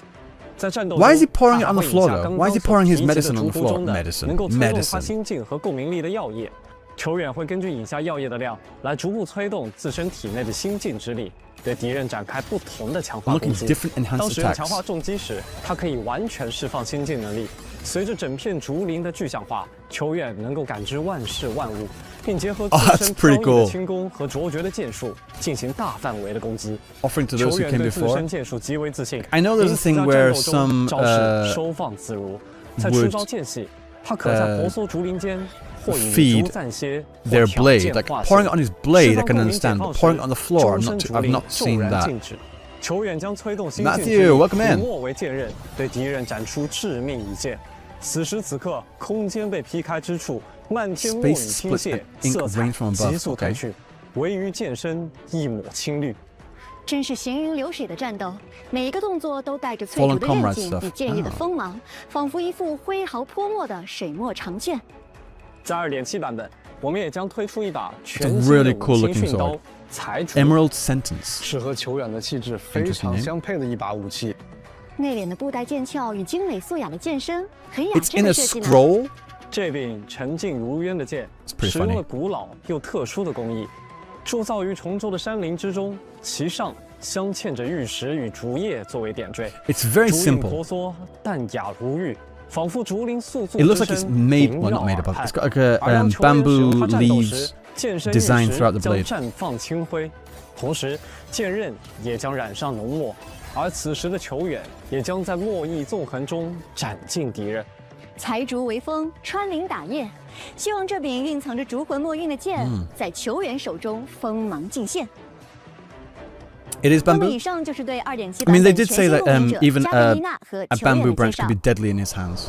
在战斗 Why is he 中 pouring it 他 on the 还会 floor 引下 though? 刚 Why 刚 is he 所 pouring his 提及的 medicine on 竹 the 壶 floor? 中的 Medicine. 能够催动他 Medicine. 心境和共鸣力的药液。球员会根据饮下药液的量来逐步催动自身体内的心境之力，对敌人展开不同的强化 I'm 攻 looking 击。 different enhanced 当使用强 attacks. 化重击时，它可以完全释放心境能力。随着整片竹林的具象化，球员能够感知万事万物，并结合自 Oh, that's 身飘 pretty 逸的 cool. 轻功和卓绝的剑术，进行大范围的攻击。 Offering to 球 those who 员 came 对自 before. 身剑术极为自信。 I know there's a 因此 thing 在 where 战斗中 some 招式收放自如，在出招间隙，他可在婆娑竹林间或引 feed 竹暂歇， their 或挑 blade. 剑 Like 化 pouring 形 it on his blade, I 释放 can 共鸣 understand. 解 But 放 pouring 时 it on the floor, 周身竹 I've 林 not 骤 seen 然 that. 静止。球员将催动心境 Matthew, 之力 welcome in. 抚摸为剑刃，对敌人展出致命一剑。此时此刻，空间被劈开之处，漫天墨雨 Space 倾 split 泻， and ink 色彩 rain from above. 急速褪去，唯余剑身一抹青绿。真是行云流水的战斗，每一个动作都带着淬 Fallen 竹的韧 comrade 劲 stuff. 与剑意的 Ah. 锋芒，仿佛一副挥毫泼墨的水墨长卷。在2.7版本，我们也将推出一把 It's 全 a 新的 really 五 cool 星 looking 驯刀 sword. 财竹。 Emerald Sentence. 是和球员的气质非常相配的一把武器。内敛的布袋剑鞘与精美素雅的剑身，很雅 It's 致 in 的 a 设计呢。 scroll. 这柄沉静如渊的剑， pretty 使用了 funny. 古老又特殊的工艺，铸造于重州的山林之中，其上镶嵌着玉石与竹叶作为点缀。 It's very 竹影 simple. 婆娑，淡雅如玉，仿佛竹林素素 It looks 之 like it's 身 made, 萦 well, 绕 not made 而 up. 畔 It's got like a 而当球员使用 bamboo 它战斗 leaves 时，剑身 design 玉石 throughout the 将 blade. 绽放清辉，同时剑刃也将染上浓墨，而此时的球员也将在墨意纵横中斩尽敌人。裁竹为锋，穿林打叶，希望这柄蕴藏着竹魂墨韵的剑，在球员手中锋芒尽现。 It is 那么 bamboo. 以上就是对2.7 I 版 mean, they 本 did 全 say 新 that 共鸣者 even 加贝丽娜和 a 球员 bamboo 的介 branch 绍 could be。deadly in his hands.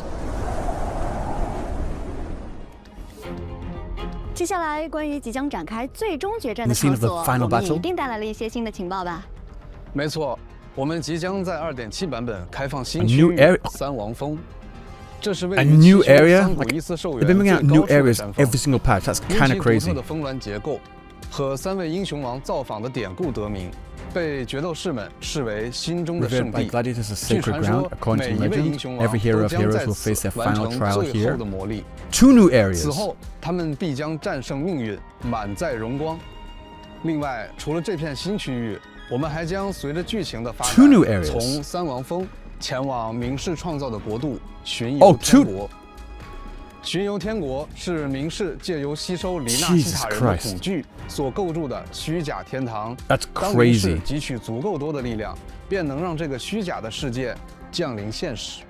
接下来，关于即将展开最终决战 In 的 the scene 场 of the 所， final 我们 battle 一定带来了一些新的情报吧？没错，我们即将在2.7版本开放 A 新区 new 域 area- 三王峰，这是位 A 于 new 七雄 area? 三古 Like, 伊斯兽 they've 园 been 最 bringing out 高 new 处的 areas 山峰 every single patch. That's 因 kind 其 of 独特 crazy. 的峰峦结构和3位英雄王造访的典故得名，被决斗士们视为心中的 Revered 圣 by 地。 gladiators as 据 sacred 传 ground, 说， according 每 to 一位英 legend, 雄王 every hero 都 of 将 heroes 在 will 此 face their 完 final 成 trial 最后 here. 的磨砺。 Two new areas. 此后，他们必将战胜命运，满载荣光。另外，除了这片新区域，我们还将随着剧情的发 Two new 展， areas. 从三王峰前往明世创造的国度巡哦游天 two- 国。巡游天国是明世借由吸收黎纳西塔人 Jesus 的 Christ 古具所构筑的虚假天堂。 That's 当明世 crazy. 汲取足够多的力量，便能让这个虚假的世界降临现实，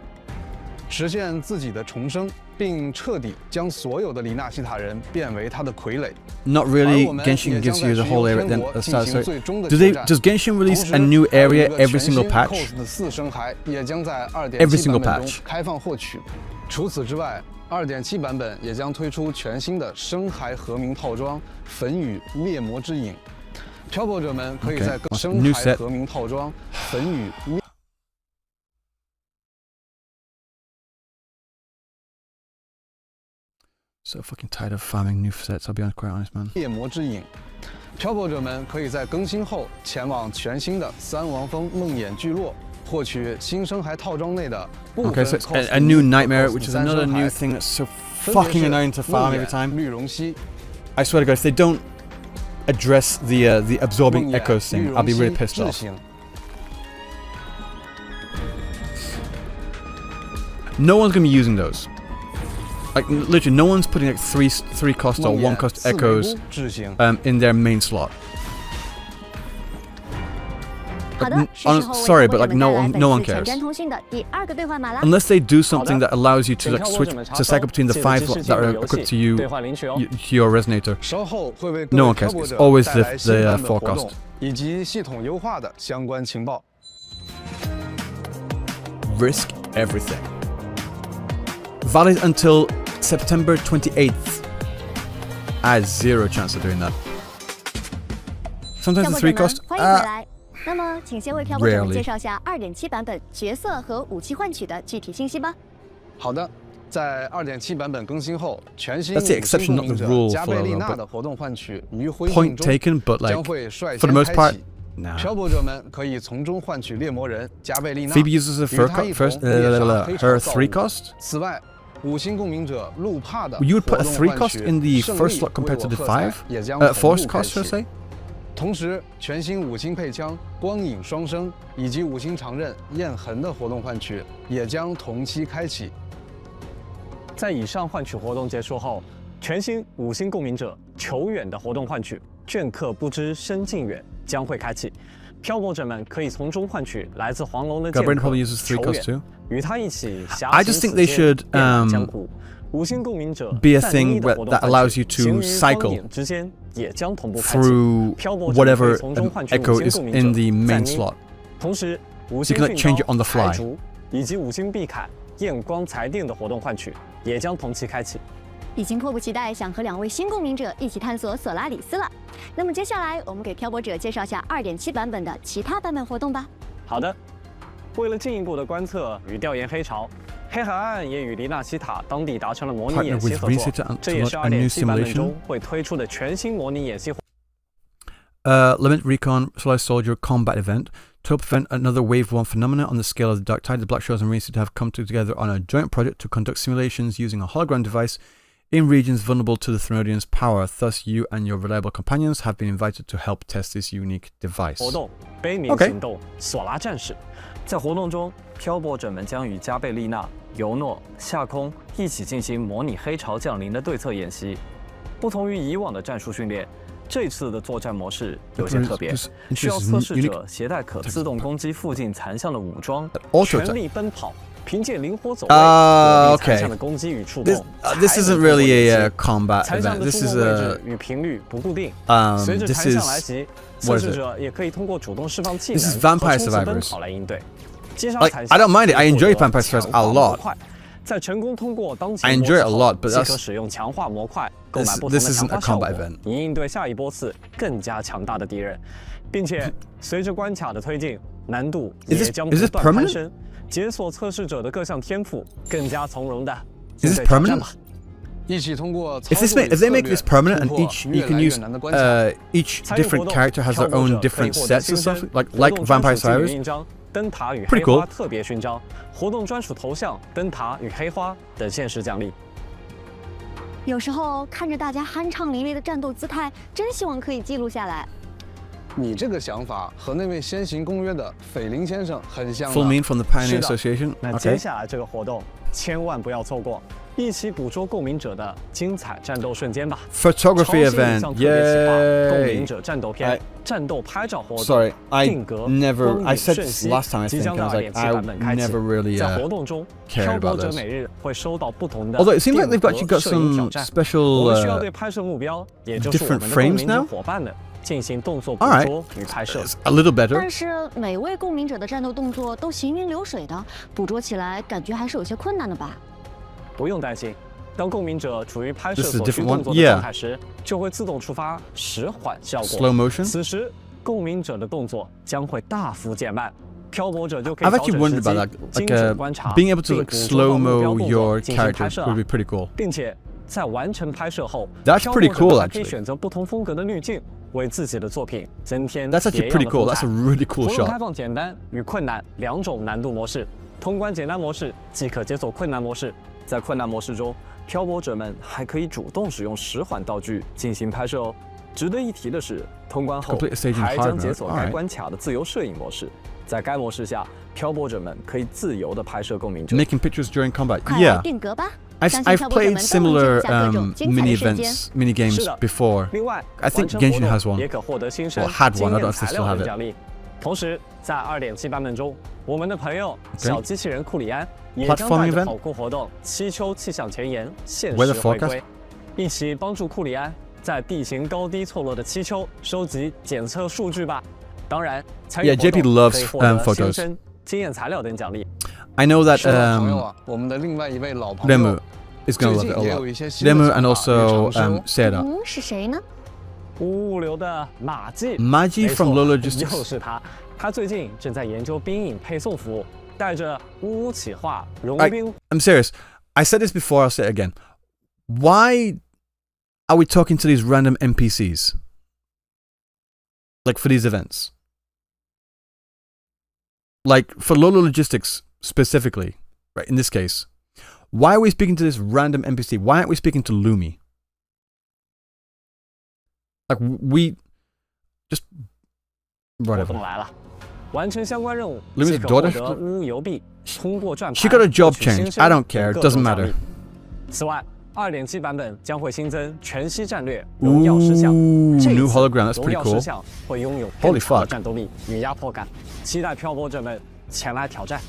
实现自己的重生，并彻底将所有的黎纳西塔人变为他的傀儡。 Not 而 really. 我们 Genshin 也将 gives 在 you the 巡 whole 游 area. 天 Then 国 let's 进 start. 行 So, 最终的 do 决 they? 战。 Does Genshin 同 release 时 a new 还有 area 一个 every 全 single 新 patch? cos 的4声骸也将在 Every single 2.7 版本中 patch 开放获取。除此之外，2.7 版本也将推出全新的深骸和鸣套装“焚雨猎魔之影”，漂泊者们可以 Okay. 在 What's 深 new 骸 set? 和鸣套装“焚雨猎” So fucking tired of farming new sets. I'll be quite honest, man. 猎魔之影。漂泊者们可以在更新后前往全新的三王峰梦魇聚落，获取新生骸套装内的部分 Okay, so it's cos a new 和 nightmare, cos which is 三 another 生 new 骸 thing that's so 分别 fucking 是 annoying to farm 梦 every 魇 time. 绿绒蜥、 I swear to God, if they don't address the absorbing 梦魇 echo 绿 thing, 绒 I'll be 蜥 really pissed 智 off. 行。 No one's gonna be using those. Like literally, no one's putting like three cost or 梦 one 魇 cost 四美 echoes 菇智行。 in their main slot. 好的， sorry, but like no one 前 cares. 瞻通讯的第2个兑换码啦。 Unless they do something that allows you to like switch to cycle between the 5 that are equipped to you, 兑换领取哦。 to your resonator. 稍后会为各 No 位 one 漂 cares. 泊 It's 者 always 带 the 来新版本活 forecast. 动以及系统优化的相关情报。 Risk everything. Valid until September 28th. I had 0 chance of doing that. 漂 Sometimes 泊 the 3者们 cost. 欢迎回来。那么，请先为漂泊者们 Rarely. 介绍下2.7版本角色和武器换取的具体信息吧。好的，在2.7版本更新后，全新 That's the 五 exception, 星 not 公 the 民 rule 者加 for 贝利 Valorant, 娜 but 的活动换取于灰烬 point 中 taken, but like 将会率 for the 先 most 开 part, 启。 nah. 漂泊者们可以从中换取猎魔人加贝利娜， Phoebe uses her 与他一同 first 猎杀黑 her 潮造 3物。 cost. 此外，五星共鸣者路帕的 You would put a 活动 3 换 cost 取 in the 胜 first 利 slot compared to 为 the 我喝彩 5? 也将 4th 同步开 cost, should I 启。 say? 同时，全新五星配枪光影双生以及五星长刃焰痕的活动换取也将同期开启。在以上换取活动结束后，全新5星共鸣者求远的活动换取镌刻不知深近远将会开启，漂泊者们可以从中换取来自黄龙的剑 Gabriel 客 probably uses 3 求 cost 远， too. 与他一起侠 I 行 just 此 think they 间 should, 遍满江湖。5星共鸣者 be a 战 thing 一的 that 活动 that 换 allows 取 you to 行于 cycle 光影之间也将同步开启。 through 漂泊者可以 whatever 从中换取 echo 5星 is 共鸣 in 者 the main 战一 slot. 同时5 So 星 you can like 训 change it on the 刀 fly. 排除以及5星必砍焰光裁定的活动换取也将同期开启。已经迫不及待想和2位新共鸣者一起探索索拉里斯了。那么接下来，我们给漂泊者介绍下2.7版本的其他版本活动吧。好的，为了进一步的观测与调研黑潮，黑海岸也与黎纳西塔当地达成了模拟演习合 Partner with 作 Research，这也是 to launch a new 2.7版本 simulation 中会推出的全新模拟演习。Lament Recon Solar Soldier Combat Event. To prevent another Wave 1 phenomena on the scale of the Dark Tide, the Black Shores and Research have come together on a joint project to conduct simulations using a hologram device in regions vulnerable to the Thermodian's power. Thus, you and your reliable companions have been invited to help test this unique device. 活动悲鸣行动索拉战士，在活动中，漂泊者们将与加贝利娜、尤诺、夏空一起进行模拟黑潮降临的对策演习。不同于以往的战术训练，这次的作战模式有些特别，需要测试者携带可自动攻击附近残像的武装，全力奔跑，凭借灵活走位躲避残像的攻击与触碰。This isn't really a combat 残像 event. 的 This 出 is 没位 a 置与频率不固定，随着 this 残像 is 来袭， what 测 is 试 it? 者也可以通过主动释放技 This 能 is 和 Vampire 冲刺奔 Survivors. 跑来应对。击杀 Like, 残像 I don't mind it. I enjoy 获得 Vampire Survivors 强化 a 模 lot. 块在成功通过当 I 前 enjoy it a 模式 lot, 后 but 即 that's 可使用强化模块购买不同 this 的 isn't 强 a 化效果 combat event.，以应对下一波次更加强大的敌人，并且随着关卡的推进，难度也 Is this- 将 is 不 this 断攀 permanent? 升，解锁测试者的各项天赋，更加从容的 Is 应 this 对挑战 permanent? 吧。一起通过 If this 操作与 if they 策 make 略 this permanent 突 and 破 each 越 you can 来越 use 难的关卡。 each 参与 different 活动 character has their 漂泊 own 者可以 different 获得 sets 新 and 生 stuff like 活 like 动专 Vampire 属技能 Survivors. 印章、灯塔与 Pretty 黑花 cool. 特别勋章、活动专属头像、灯塔与黑花等限时奖励。有时候看着大家酣畅淋漓的战斗姿态，真希望可以记录下来。你这个想法和那位先行公约的斐林先生很像。 Full mean from the Pioneer 是的。 Association. 那接 Okay. 下来这个活动千万不要错过，一起捕捉共鸣者的精彩战斗瞬间吧！ Photography 超新影 event. 像特别企划共鸣 Yay. 者战斗片、战斗拍照活动。 Sorry, I 定格 never. 光 I 影 said 瞬 this 息 last time. I 即 think 将 I 在 was like, 2.7 I 版本开启。 never really 在活动中， cared 漂泊 about 者 this. 每日会收到不同的 Although it seems like they've 定格 actually got 摄影挑 some 战 special 我们需要对拍摄目标，也就是我们的 different 共 frames 鸣者 now? 伙伴们进行动作捕 Alright. 捉与拍摄。 It's a little better. 但是每位共鸣者的战斗动作都行云流水的，捕捉起来感觉还是有些困难的吧？不用担心，当共鸣者处于拍摄 This is a 所需 different 动 one? 作的 Yeah. 状态时，就会自动触发迟缓效果。 Slow motion. 此时，共鸣者的动作将会大幅减慢，漂泊者就可以 I've 调 actually 整 wondered 时机 about that. 精 Like 准观察， being able to 并 like 捕捉到 slow 目标 mo 动作 your 进行 character 拍摄 would be pretty cool. 并且在完成拍摄后 That's 漂 pretty 泊者 cool, 还可以 actually. 选择不同风格的滤镜，为自己的作品增添 That's 别 actually 样 pretty 的 cool. 风 That's a 采。 really cool 活动开 shot. 放简单与困难两种难度模式，通关简单模式即可解锁困难模式。在困难模式中，漂泊者们还可以主动使用迟缓道具进行拍摄哦。值得一提的是，通关后 Complete stage in 还 hard 将解锁 mode. 该 Alright. 关卡的自由摄影模式。在该模式下，漂泊者们可以自由地拍摄共鸣者。 Making pictures during combat. 快来 Yeah. 定格吧！ I've 相信 I've 漂泊者 played 们都能 similar 记录下各种精彩 mini 的瞬间。 events, mini games 是的 before.另外 I think 完成活 Genshin 动 has one. 也可获得新生 Or had one, I 经 don't know 验 if they 材 still 料 have 等 it. 奖励。同时，在2.7版本中，我们的朋友小机器人库里安也将 Platforming 带着 event? 跑酷活动七丘气象前沿限 Weather 时回 forecast? 归，一起帮助库里安在地形高低错落的七丘收集检测数据吧。当然，参与 Yeah, 活 JP 动 loves 可以获得 photos. 新生、经验材料等奖励。 I know that 说到朋友啊，我们的另外一位老朋 Remu 友 is gonna 最 love 近 it 也 a 有 lot. 一些新的 Remu 想 and 法与 also 尝试哦。Seda. 是谁呢？物流的马季 Maggie 没 from 错 Low Logistics. 又是他。他最近正在研究冰饮配送服务，带着呜呜企划融冰。 I'm serious. I said this before, I'll say it again. Why are we talking to these random NPCs? Like for these events? Like for Lolo Logistics specifically, right? In this case, why are we speaking to this random NPC? Why aren't we speaking to Lumi? Like we just 活 whatever. 动来了，完成相关任务 Lumi's 即可获 daughter? 得呜呜邮币，通过转盘 She got a job 获取新 change. 生 I don't care. 等 It 各 doesn't 种奖 matter. 励。此外，2.7版本将会新增全息战略荣耀石像， Ooh, 这一 new 次 hologram. That's 荣 pretty 耀石 cool. 像会拥有 Holy 更强的 fuck. 战斗力与压迫感，期待漂泊者们前来挑战。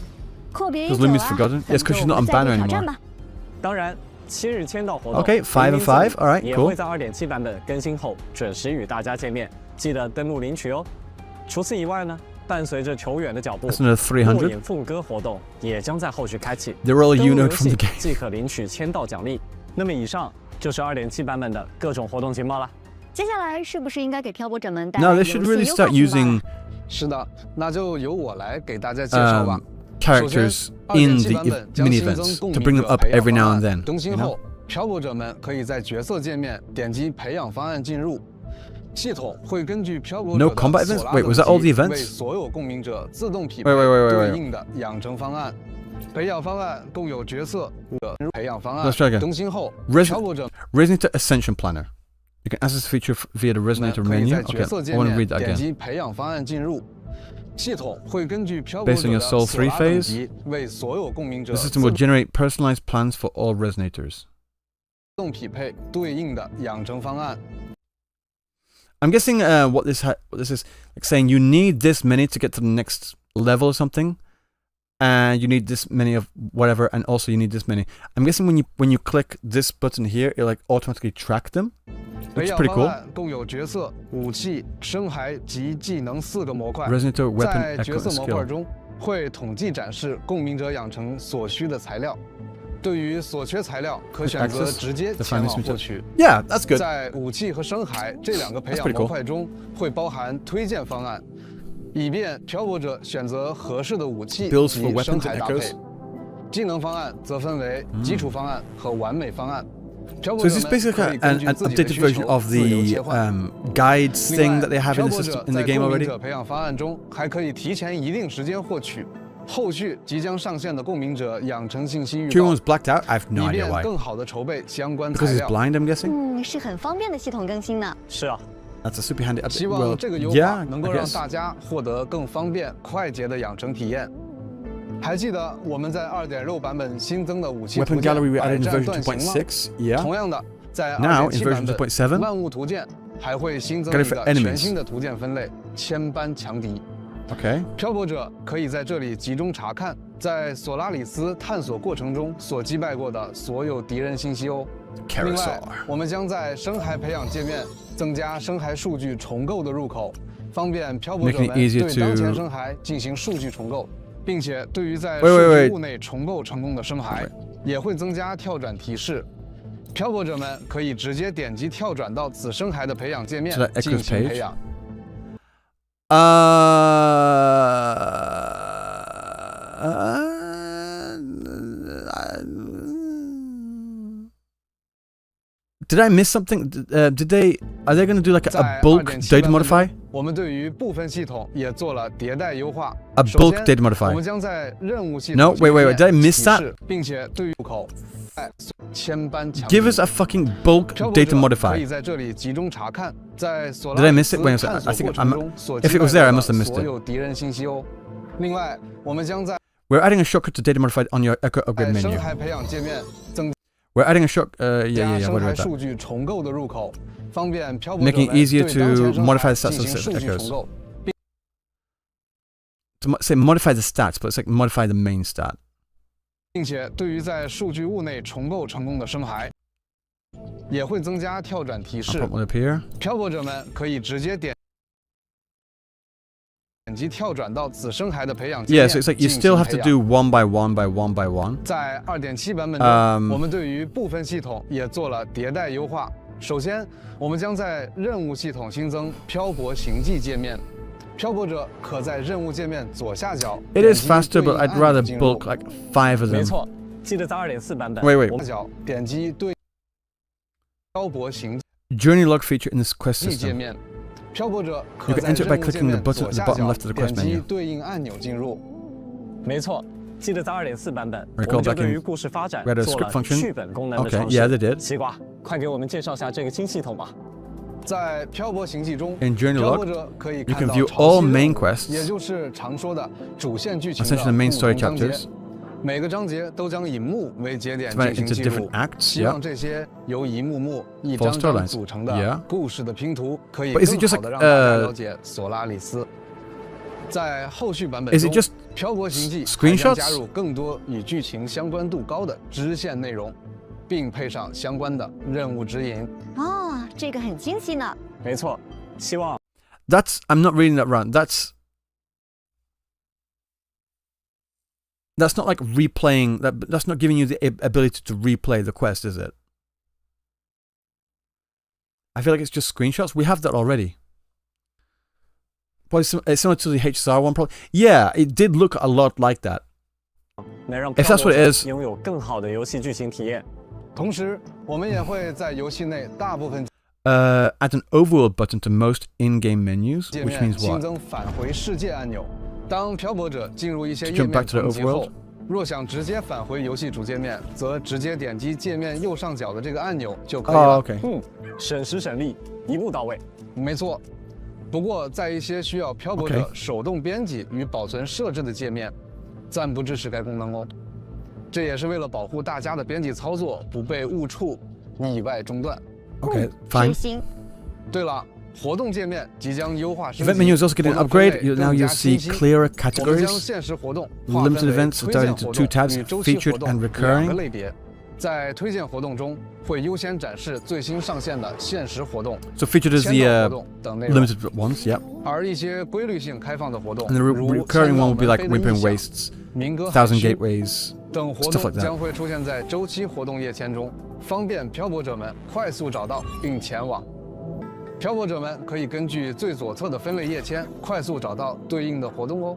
阔别已 Because 久 Lumi's 啊 forgotten. Yes, 等 because 着 she's 我 not 们 on 再度 banner 挑战 anymore. 吧。当然，7日签到活动 Okay, 5 and 5. All right, 也 cool. 会在2.7版本更新后准时与大家见面，记得登录领取哦。除此以外呢，伴随着球员的脚步， That's another 300. 莫言凤歌活动也将在后续开启。 They're all 登录 Uno 游 from 戏 the game. 即可领取签到奖励。那么以上就是2.7版本的各种活动情报啦。接下来是不是应该给漂泊者们带 No, 来 they 游 should 戏 really 优化 start 情报 using 是的，那就由我来给大家介绍吧。 characters in the mini events to bring them up every now and then. 更 You 新 know? 后，漂泊者们可以在角色界面点击培养方案进入。系统会根据漂泊者 No 的 combat 索 events? 拉 Wait, was that all the 等级 events? 为所有共鸣者自动匹配 Wait. 对应的养成方案。培养方案共有角色的培养方案 Let's try again. 更新后， Res- 漂泊者 Resonator Ascension Planner. You can access this feature via the 们 Resonator 可以 menu. 在 Okay, 角色 I 界 want to 面 read that 点 again. 击培养方案进入。系统会根据漂泊 Based 者 on your 的 Soul 索 3拉等 phase, 级为所有共鸣者 the 自 system will generate personalized plans for all resonators. 动匹配对应的养成方案。 I'm guessing what this is like saying you need this many to get to the next level or something, and you need this many of whatever, and also you need this many. I'm guessing when you click this button here, it like automatically track them, 培 which is 养 pretty 方 cool. 案共有角色、武器、生骸及技能4个模块。 Resonator, weapon, 在 echo, 角色 and 模块 skill. 中会统计展示共鸣者养成所需的材料。对于所缺材料，可选择 Access 直接 the 前 finest 往获 material. 取。 Yeah, that's good. 在武器和生骸这2个培 That's 养 pretty cool. 模块中，会包含推荐方案，以便漂泊者选择合适的武器 Builds 及 for weapons 生骸 and 搭配 echoes.。技能方案则分为基础方案和完美方案。漂 So 泊 is 者 this 们 basically 可以 an 根据 an 自己的 updated 需 version 求 of 自由 the 切换。 guides 另 thing 外 that they have 漂 in the 泊 system 者 in the 在 game 共鸣 already? 者培养方案中还可以提前一定时间获取后续即将上线的共鸣者养成信息预 Q 告 was，blacked out. I have no 以 idea 便 why. 更好的筹备相关 Because 材 he's 料。 blind, I'm guessing. 是很方便的系统更新呢。是啊， That's a super handy update. 希 Well, 望这个优 yeah, 化能 I 够让 guess. 大家获得更方便、快捷的养成体验。还记得我们在2.6版本新增的武器图 Weapon 鉴 gallery we 百 added in 战 version 断行吗？ 2.6. Yeah. 同样的，在 Now in 2.7 version 版本 2.7, 万物图鉴还会新增 Got 一 it for 个 enemies. 全新的图鉴分类——千般强敌。 Okay. 漂泊者可以在这里集中查看在索拉里斯探索过程中所击败过的所有敌人信息哦。另外 Carousel.，我们将在生骸培养界面增加生骸数据重构的入口，方便漂泊者 Making 们 it easier 对当前 to- 生骸进行数据重构，并且对于在 Wait, 数 wait, 据物内重构成功的生骸 Okay.，也会增加跳转提示。漂泊者们可以直接点击跳转到此生骸的培养界面 So that echoes 进行 page? 培养。Did I miss something? Did they? Are they going to do like a 在 bulk 2.7 data 版本 modify? 中我们对于部分系统也做了迭代优化。 A 首 bulk 先 data 我 modify. 们将在任务系 No, 统 wait, wait, wait, did I miss 提 that? 示并且对于入口千般强 Give us a fucking bulk 漂泊 data 者可以 modify. 在这里集中查看在索 Did 拉 I 里 miss it? 斯 Wait a second, 探 I 索 think 过 I'm- 程中所 if 击 it was 败 there, I 过 must have 的 missed 所 it. 有敌人信息哦。另外，我们将在 We're adding a shortcut to data modify on your echo upgrade 生 menu. 骸培养界面增 We're adding a short. Yeah, 加 yeah, yeah. 生 What 骸 about that? 数据重构的入口，方便漂泊者 Making 们 it easier 对当前 to 生 modify 骸 the stats 进行 of 数据 echoes. 重构。say modify the stats, but it's like modify the main stat. 并且对于在数据物内重构成功的生骸，也会增加跳转提 I'll 示 put。one up here. 漂泊者们可以直接点击跳转到子生骸的培养界 Yeah, 面 so it's like you 进 still 行 have to 培养 do one by one by one by one. 在 2.7 版本中，我们对于部分系统也做了迭代优化。首先，我们将在任务系统新增漂泊行迹界面，漂泊者可在任务界面左下角 It is faster, but I'd rather bulk like 5 of 没 them. 错，记得在2.4版本。 Wait, 左 wait. 下角点击对漂泊行 Journey log feature in this quest 迹界 system. 面，漂泊者可 You can 在 enter it 任 by 务界 clicking the 面 button 左 at the 下 bottom 角 left of the 点 quest 击 menu. 对应按钮进入。没错，记得在2.4版本， Right, 我 go 们就 back 对 in- 于故事发展 read a 做 script 了 function. 剧本功能的 Okay, 尝试。 yeah, they did. 西瓜，快给我们介绍下这个新系统吧。在漂泊行迹中， In Journey 漂泊 log, 者可以 you 看 can 到 view 潮 all 汐任 main 务 quests, 也就是常说的主线剧情 essentially 的 the main 不 story 同章节 chapters. 每个章节都将以幕为节点 Divided 进行 into 记录 different，acts, 希望 yeah. 这些由一幕幕、一 Full 张张 storylines，组成 yeah. 的故事的拼图，可以 But is it 更 just 好的 like, 让大家了解索拉里斯。在后续版本 Is 中 it just 漂泊行迹 screenshots？还将加入更多与剧情相关度高的支线内容，并配上相关的任务指引。哦，这个很精细呢。没错，希望 I'm not reading that run. That's not like replaying. That's not giving you the ability to replay the quest, is it? I feel like it's just screenshots. We have that already. Probably it's similar to the HSR one, probably. Yeah, it did look a lot like that. 能让 If that's what it is 拥有更好的游戏剧情体验。同时，我们也会在游戏内大部分 Add an overworld button to most in-game menus, 界 which 面 means 新 what? 增返回世界按钮。当漂泊者进入一些 To 页 jump 面 back to the 层级后 overworld？，若想直接返回游戏主界面，则直接点击界面右上角的这个按钮就可以了。 Oh, okay. 省时省力，一步到位。没错。不过，在一些需要漂泊者 OK 手动编辑与保存设置的界面，暂不支持该功能哦。这也是为了保护大家的编辑操作不被误触、意外中断。 Okay, 执 fine. 行。对了，活动界面即将优化升级 Event menu is also getting an 活动分 upgrade. 类 Now 更 you 加 see 清晰 clearer 我们将 categories. 限时活动划分 Limited 为 events 推 are 荐 divided 活 into 2 动 tabs, 与周期 featured 活动 and 两个 recurring. 类别。在推荐活动中，会优先展示最新上线的限时活动、 So featured as 签 the 到活动等内容。 limited ones, yep. 而一些规律性开放的活动， And the 如 recurring one will be like 千岛门 Whimpering 飞的异 Wastes, 象、民歌海 Thousand 区 Gateways. 等活 stuff like 动 that 将会出现在周期活动页签中，方便漂泊者们快速找到并前往。漂泊者们可以根据最左侧的分类页签快速找到对应的活动哦。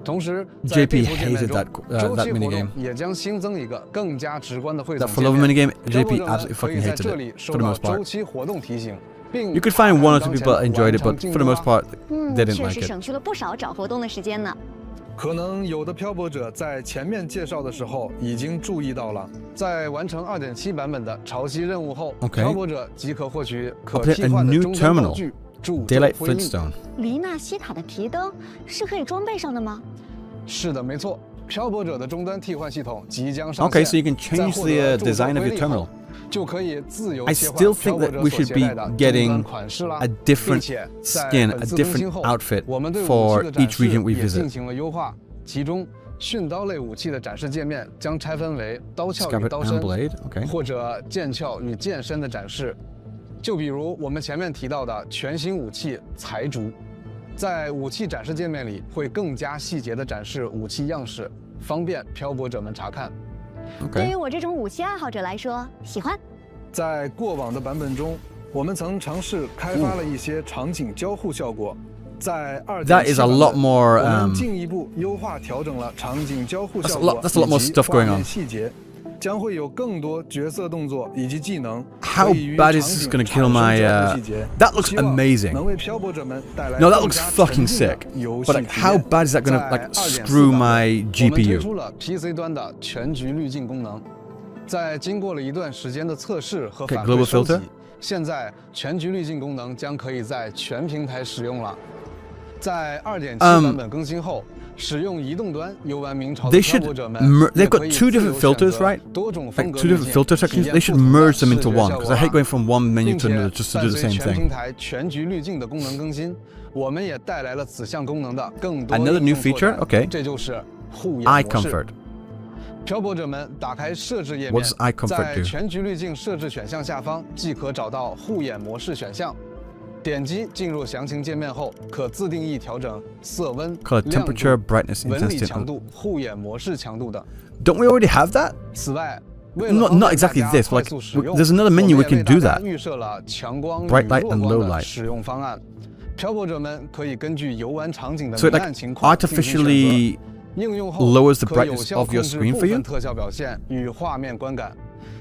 同时，在 JP 地图界面 hated 中 that 周 that 期活 minigame. 动也将新增一个更加直观的汇总 That 界 follow 面。 minigame, 漂泊 JP 者们 absolutely 可以 fucking 在 hated 这 it 里收 for the 到 most part. 周期活动提醒，并 You could find one or two 看 people 当 that 前 enjoyed it, 完 but 成 for the 进度 most 啊 part, they didn't 确 like 实 it. 省去了不少找活动的时间呢。可能有的漂泊者在前面介绍的时候已经注意到了，在完成2.7版本的潮汐任务后 OK 漂泊者即可获取可 Obtain 替 a 换的 new 终端道 terminal 具助阵 Daylight 辉映。 Flintstone. 黎纳西塔的提灯是可以装备上的吗？是的，没错，漂泊者的终端替换系统即将上 Okay, 线。 so you can 在 change 获 the 得助阵 design of 辉 your 映后 terminal. 就可以自由 I 切换 still 漂 think 泊 that 者 we 所 should 携 be 带的终端 getting 款式啦， a 并 different 且在 skin, 本 a 次更新 different 后 outfit 我们对武器 for 的展 each 示 region we 也进 visit. 行了优化，其中训刀类武器的展示界面将拆分为刀鞘与 Scabbard 刀 and 身， blade. Okay. 或者剑鞘与剑身的展示。就比如我们前面提到的全新武器财竹，在武器展示界面里会更加细节地展示武器样式，方便漂泊者们查看。对 Okay. 于我这种武器爱好者来说，喜欢。在过往的版本中，我们曾尝试开发了一些场景交互效果。在 That is a lot more, 我们进一步优化调整了场景交互效 That's a 果 lot- that's a lot more 以及 stuff going 画面 on. 细节，将会有更多角色动作以及技能。 How 可以与 bad is 场 this 景 gonna 产 kill 生 my, 交互细节 that looks 希望 amazing. 能为漂泊者们带来 No, that 更 looks 加 fucking 沉浸的 sick. 游戏 But like, 体 how 验 bad is that gonna 在 like 2.4 screw 版 my 本我们推 GPU? 出了 PC 端的全局滤镜功能，在经过了一段时间的测试和 Okay, 反 global 馈收集 filter 现在全局滤镜功能将可以在全平台使用了。在2.7版本更新后，使用移动端游玩明朝 They 的漂 should 泊者们 they've 也 got 可以 two 自由 different filters, 选择 right? 多种 Like 风格 two 滤 different 镜 filter 体 sections. 验 They 不 should 同的 merge them 视 into 觉 one 效 because 果 I hate 啊 going from one menu 并 to 且 another just to 伴 do the 随 same 全平 thing. 台全局滤镜的功能更新，我们也带来了此项功能的更多 Another 应 new 用拓 feature? 展 Okay. 这就是护眼 Eye 模式。 comfort. 漂泊者们打开设置页 What 面 does eye，comfort 在 do？ 全局滤镜设置选项下方即可找到护眼模式选项。点击进入详情界面后，可自定义调整色温、 Color 亮度、 temperature, brightness, 纹理 intensity. 强度、护眼模式强度等。 Don't we already have that? 此外，为了 Not 方 not 便 exactly 大家 this. 快 Like 速使用， there's another 我们 menu we 也为 can 大 do 家 that. 预设了强光与 Bright light 弱 and 光 low 的 light 使用方案。漂泊者们可以根据游玩场景的 So it 明 like 暗情况进行选择。 artificially 应用后 lowers the 可有 brightness 效 of 控 your 制 screen 部 for you. 分特效表现与画面观感。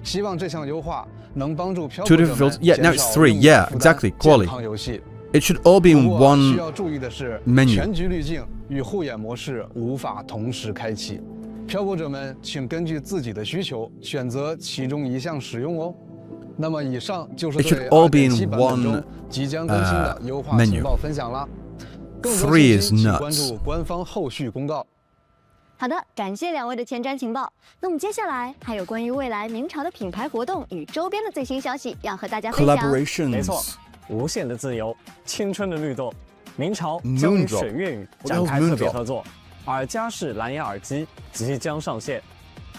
希望这项优化能帮助漂 Two 泊者 different 们 filters. Yeah, now 减 it's 少 three. 用户 Yeah, 负担 exactly. 健 Quality. 康游戏。 It should all be 不 in 过需 one 要注意的是， menu. 全局滤镜与护眼模式无法同时开启。漂泊者们请根据自己的需求选择其中一项使用哦。那么以上就是对 It should all be in 2.7版本 one, 中即将更新的优化 menu. 情报分享啦。更多 Three 信 is 息请 nuts. 关注官方后续公告。好的，感谢两位的前瞻情报。那么接下来还有关于未来明朝的品牌活动与周边的最新消息要和大家分享。没错 Collaborations. 无限的自由，青春的律动。明朝将与 Moondrop 水月语 What the 展 hell's 开特别 Moondrop？合作，而家式蓝牙耳机即将上线。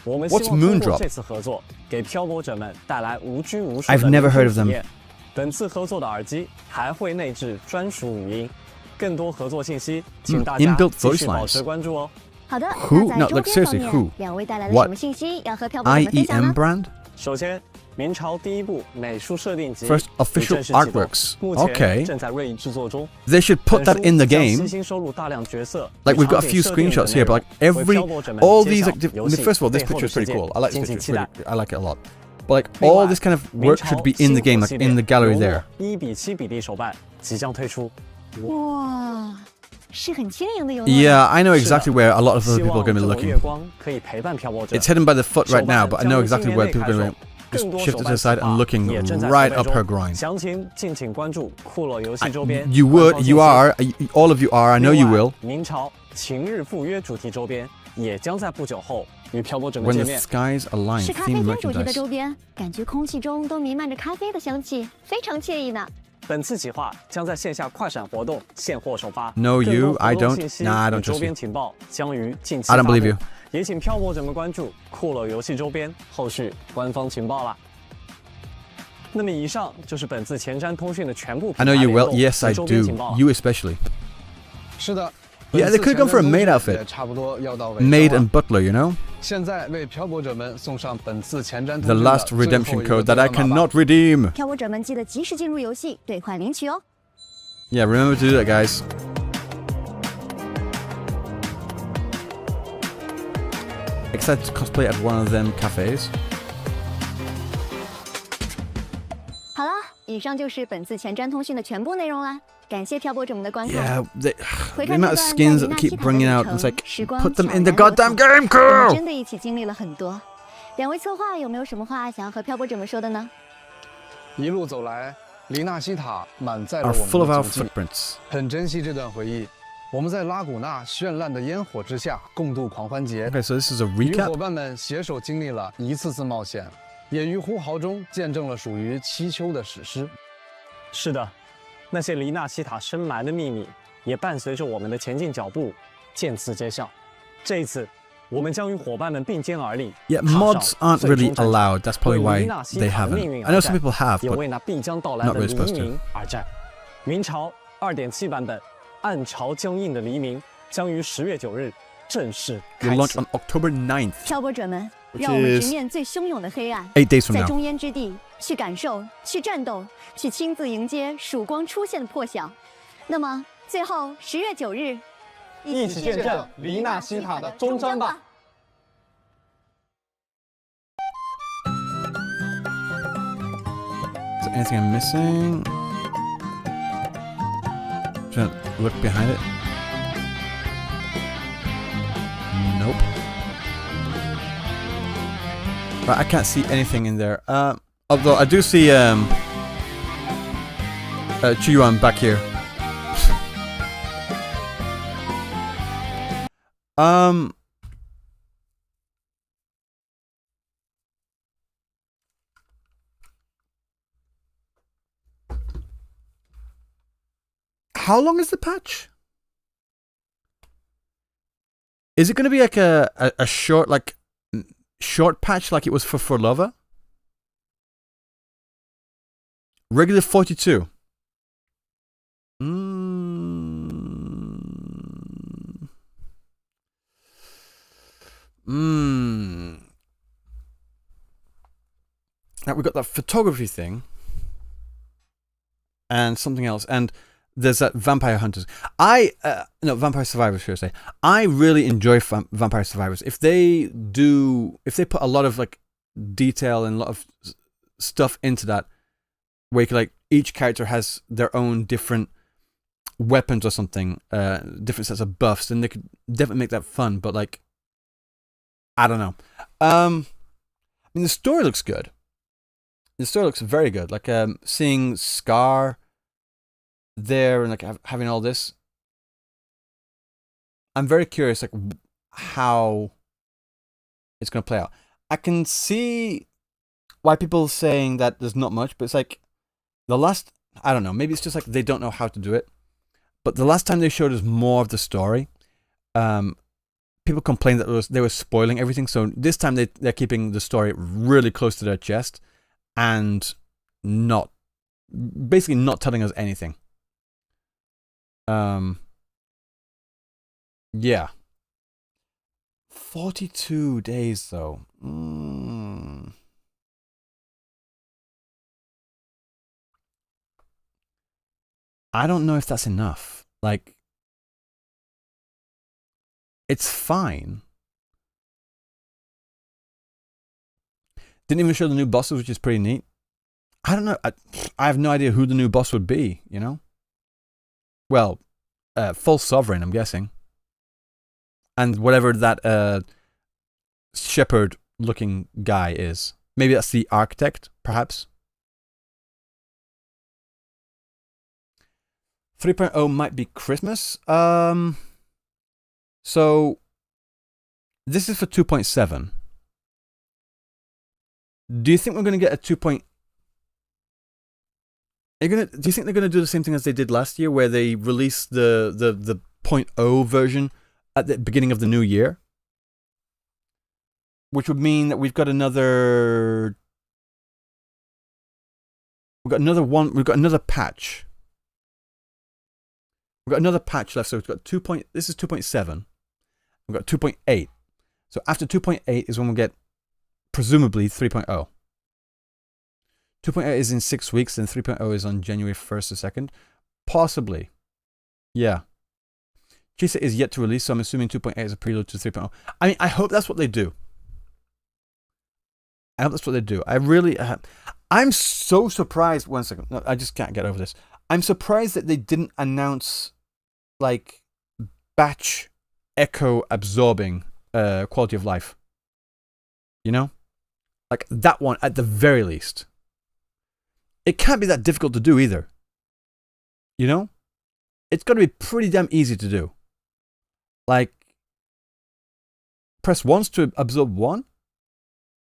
我们希 What's 望通 Moondrop？过这次合作，给漂泊者们带来无拘无束 I've 的 never 聆听 heard of them 体验。本次合作的耳机还会内置专属语音，更多合作信息，请大家 inbuilt 继 voice 续保 lines 持关注哦。好的， Who？那在 No, 周 like 边方 seriously, 面 who？两位带来了 What？什么信息要和漂泊者们分享 IEM 呢？ brand? 首先，明朝第一部美术设定集 First 已 official 正式启动 artworks. 目前 Okay. 正在锐意制作中。 They should put that in the 本书将 game. 悉心收录大量角色 Like 与 we've got a 场景 few 设定的 screenshots here, but like 内容 every 为漂泊者们 all 介 these 绍 like 游戏 first of all, this 背后 picture 的 is 世 pretty 界 cool. I like this 敬请 picture. 期待 I like it a lot. But like 另 all 外 this kind of 明 work 朝 should be in the 新 game, 火 like 系列 in the gallery 游诺 there. 1:7比例手办即将推出，哇，是很轻盈的游乐。 Yeah, I know 是的 exactly where a lot of other 希 people are 望 going 这 to be 朵月 looking. 光可以陪伴漂泊者。 It's hidden by the foot right 手 now, 办 but I 将 know 于今 exactly 年 where 内 people 开 are 售 going to 更 just 多 shift 手 it 办 aside 计 and 划 looking 也正在 right 筹备 up 中 her groin. 详情敬请关注库洛游戏周边。 You 官 would, 方信 you 息 are, all of you are. I know you 另外 will. 明朝情日赴约主题周边也将在不久后与漂泊者们 When 见 the 面。 skies align, 是咖啡 themed 厅主题的 merchandise. 周边，感觉空气中都弥漫着咖啡的香气，非常惬意呢。本次企划将在线下快闪活动现货首发。 No, 更 you, 多 I 活动 don't. 信息 Nah, I 与 don't 周 trust 边 you. 情报将于近期 I don't 发布 believe you. 也请漂泊者们关注库洛游戏周边后续官方情报啦。那么以上就是本次前瞻通讯的全部 I 品 know 牌 you 联 will. 动 Yes, 和 I 周边 do. 情报了。 You especially. 是的。 Yeah, they could have gone for a maid 也 outfit. 差不多要到尾声 Maid 了 and butler, you know? 现在为漂泊者们送上本次前瞻通 The 讯的 last 最后 redemption 一个 code that I 兑换码吧 cannot redeem. 漂泊者们记得及时进入游戏兑换领取哦。 Yeah, remember to do that, guys. Excited to cosplay at one of them cafes. 好啦，以上就是本次前瞻通讯的全部内容啦。感谢漂泊者们的观看。 Yeah, the 回 the 看 amount 这 of 段 skins 在 that 黎 they 纳西 keep 塔的 bringing 旅 out. 程 It's like, 时光 put them 悄 in the 然流 goddamn 淌 game, 我们 girl! 真的一起经历了很多。两位策划有没有什么话想要和漂泊者们说的呢？一路走来，黎纳西塔满载了 Are 我 full 们 of 的 our 足迹， footprints. 很珍惜这段回忆。我们在拉古纳绚烂的烟火之下共度狂欢节， Okay, so this is a 与 recap. 伙伴们携手经历了一次次冒险，也于呼号中见证了属于七丘的史诗。是的，那些黎纳西塔深埋的秘密，也伴随着我们的前进脚步渐次揭晓。这一次，我们将与伙伴们并肩而立。 Yeah, 踏上 mods aren't 最终 really 战场 allowed. That's probably 为 why 黎纳西 they 塔的 haven't. 命运 I know 而 some 战 people have, 也 but 为那必将到来 not 的 really 黎 supposed to. 明而战。明朝2.7版本暗潮僵硬的黎明将于10月9日正式 will 开 launch 启 on。October 9th, 漂泊者们， which 让我们 is 直面最汹涌的黑暗， 8 days from 在 now. 中烟之地去感受、去战斗、去亲自迎接曙光出现的破晓。那么，最后10月9日，一起见证黎纳西塔的终章吧！ Is there anything I'm missing? Trying to look behind it. Nope. Right, I can't see anything in there. Although I do see Chuyuan back here. How long is the patch? Is it going to be like a short, like short patch like it was for Lover? Regular 42. Now we've got that photography thing and something else, and there's that Vampire Hunters. Vampire Survivors, should I say. I really enjoy Vampire Survivors. If they put a lot of like detail and a lot of stuff into that, where you could, like, each character has their own different weapons or something, different sets of buffs, then they could definitely make that fun. But like, I don't know. I mean, the story looks good. The story looks very good. Like, seeing Scar there and like having all this. I'm very curious, like, how it's going to play out. I can see why people are saying that there's not much, but it's like I don't know, maybe it's just like they don't know how to do it. But the last time they showed us more of the story, people complained that they were spoiling everything. So this time they're keeping the story really close to their chest and basically not telling us anything. Yeah. 42 days though. I don't know if that's enough. Like, it's fine. Didn't even show the new bosses, which is pretty neat. I don't know. I have no idea who the new boss would be, you know? Well, False Sovereign, I'm guessing. And whatever that shepherd-looking guy is. Maybe that's the architect, perhaps. 3.0 might be Christmas. So this is for 2.7. Do you think we're going to get a 2. Do you think they're going to do the same thing as they did last year, where they released the 0.0 version at the beginning of the new year? Which would mean that we've got another patch. We've got another patch left, so we've got this is 2.7. We've got 2.8. So after 2.8 is when we'll get, presumably, 3.0. 2.8 is in 6 weeks, and 3.0 is on January 1st or 2nd. Possibly. Yeah. Chisa is yet to release, so I'm assuming 2.8 is a prelude to 3.0. I mean, I hope that's what they do. I really... I'm so surprised... One second. No, I just can't get over this. I'm surprised that they didn't announce, like, batch echo absorbing quality of life. You know? Like, that one at the very least. It can't be that difficult to do either. You know? It's got to be pretty damn easy to do. Like, press once to absorb one.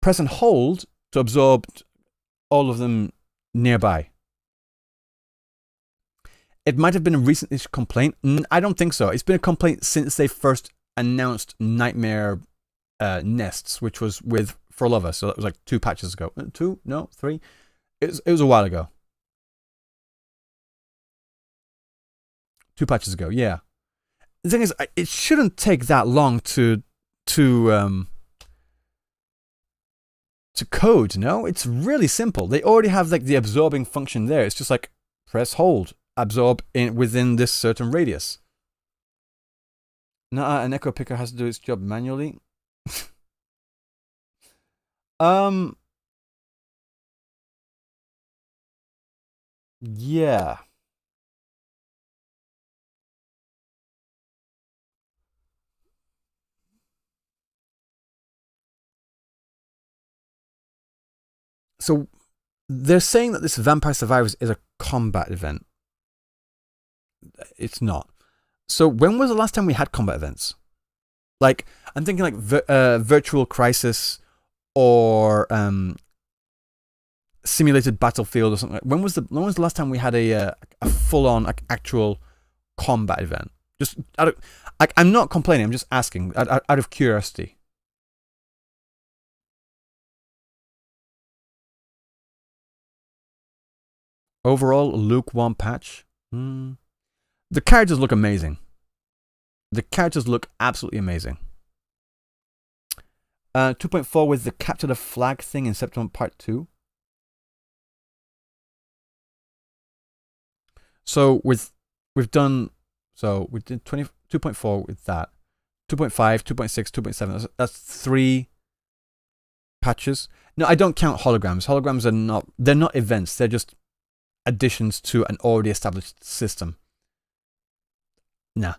Press and hold to absorb all of them nearby. It might have been a recent complaint. I don't think so. It's been a complaint since they first announced Nightmare Nests, which was with For Lover. So that was like 2 patches ago. 2? No, 3? It was a while ago. 2 patches ago, yeah. The thing is, it shouldn't take that long to code, no? It's really simple. They already have like the absorbing function there. It's just like press hold, absorb within this certain radius. Nah, an echo picker has to do its job manually. Yeah. So they're saying that this Vampire Survivors is a combat event. It's not. So when was the last time we had combat events? Like I'm thinking like Virtual Crisis or Simulated Battlefield or something. When was the last time we had a full on like actual combat event? Just I'm not complaining. I'm just asking out of curiosity. Overall, lukewarm patch. The characters look amazing. The characters look absolutely amazing. 2.4 with the capture the flag thing in September Part 2. So we did 2.4 with that. 2.5, 2.6, 2.7. That's 3 patches. No, I don't count holograms. Holograms they're not events. They're just additions to an already established system. Nah.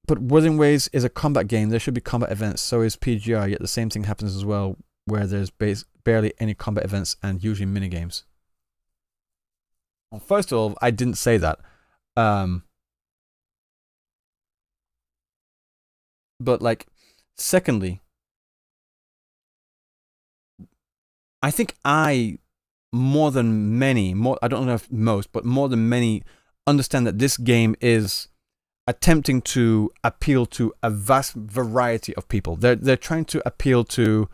But Wuthering Waves is a combat game. There should be combat events. So is PGR. Yet the same thing happens as well, where there's barely any combat events and usually minigames. Well, first of all, I didn't say that. But like, secondly, I think I don't know if most, but more than many understand that this game is attempting to appeal to a vast variety of people. They're trying to appeal to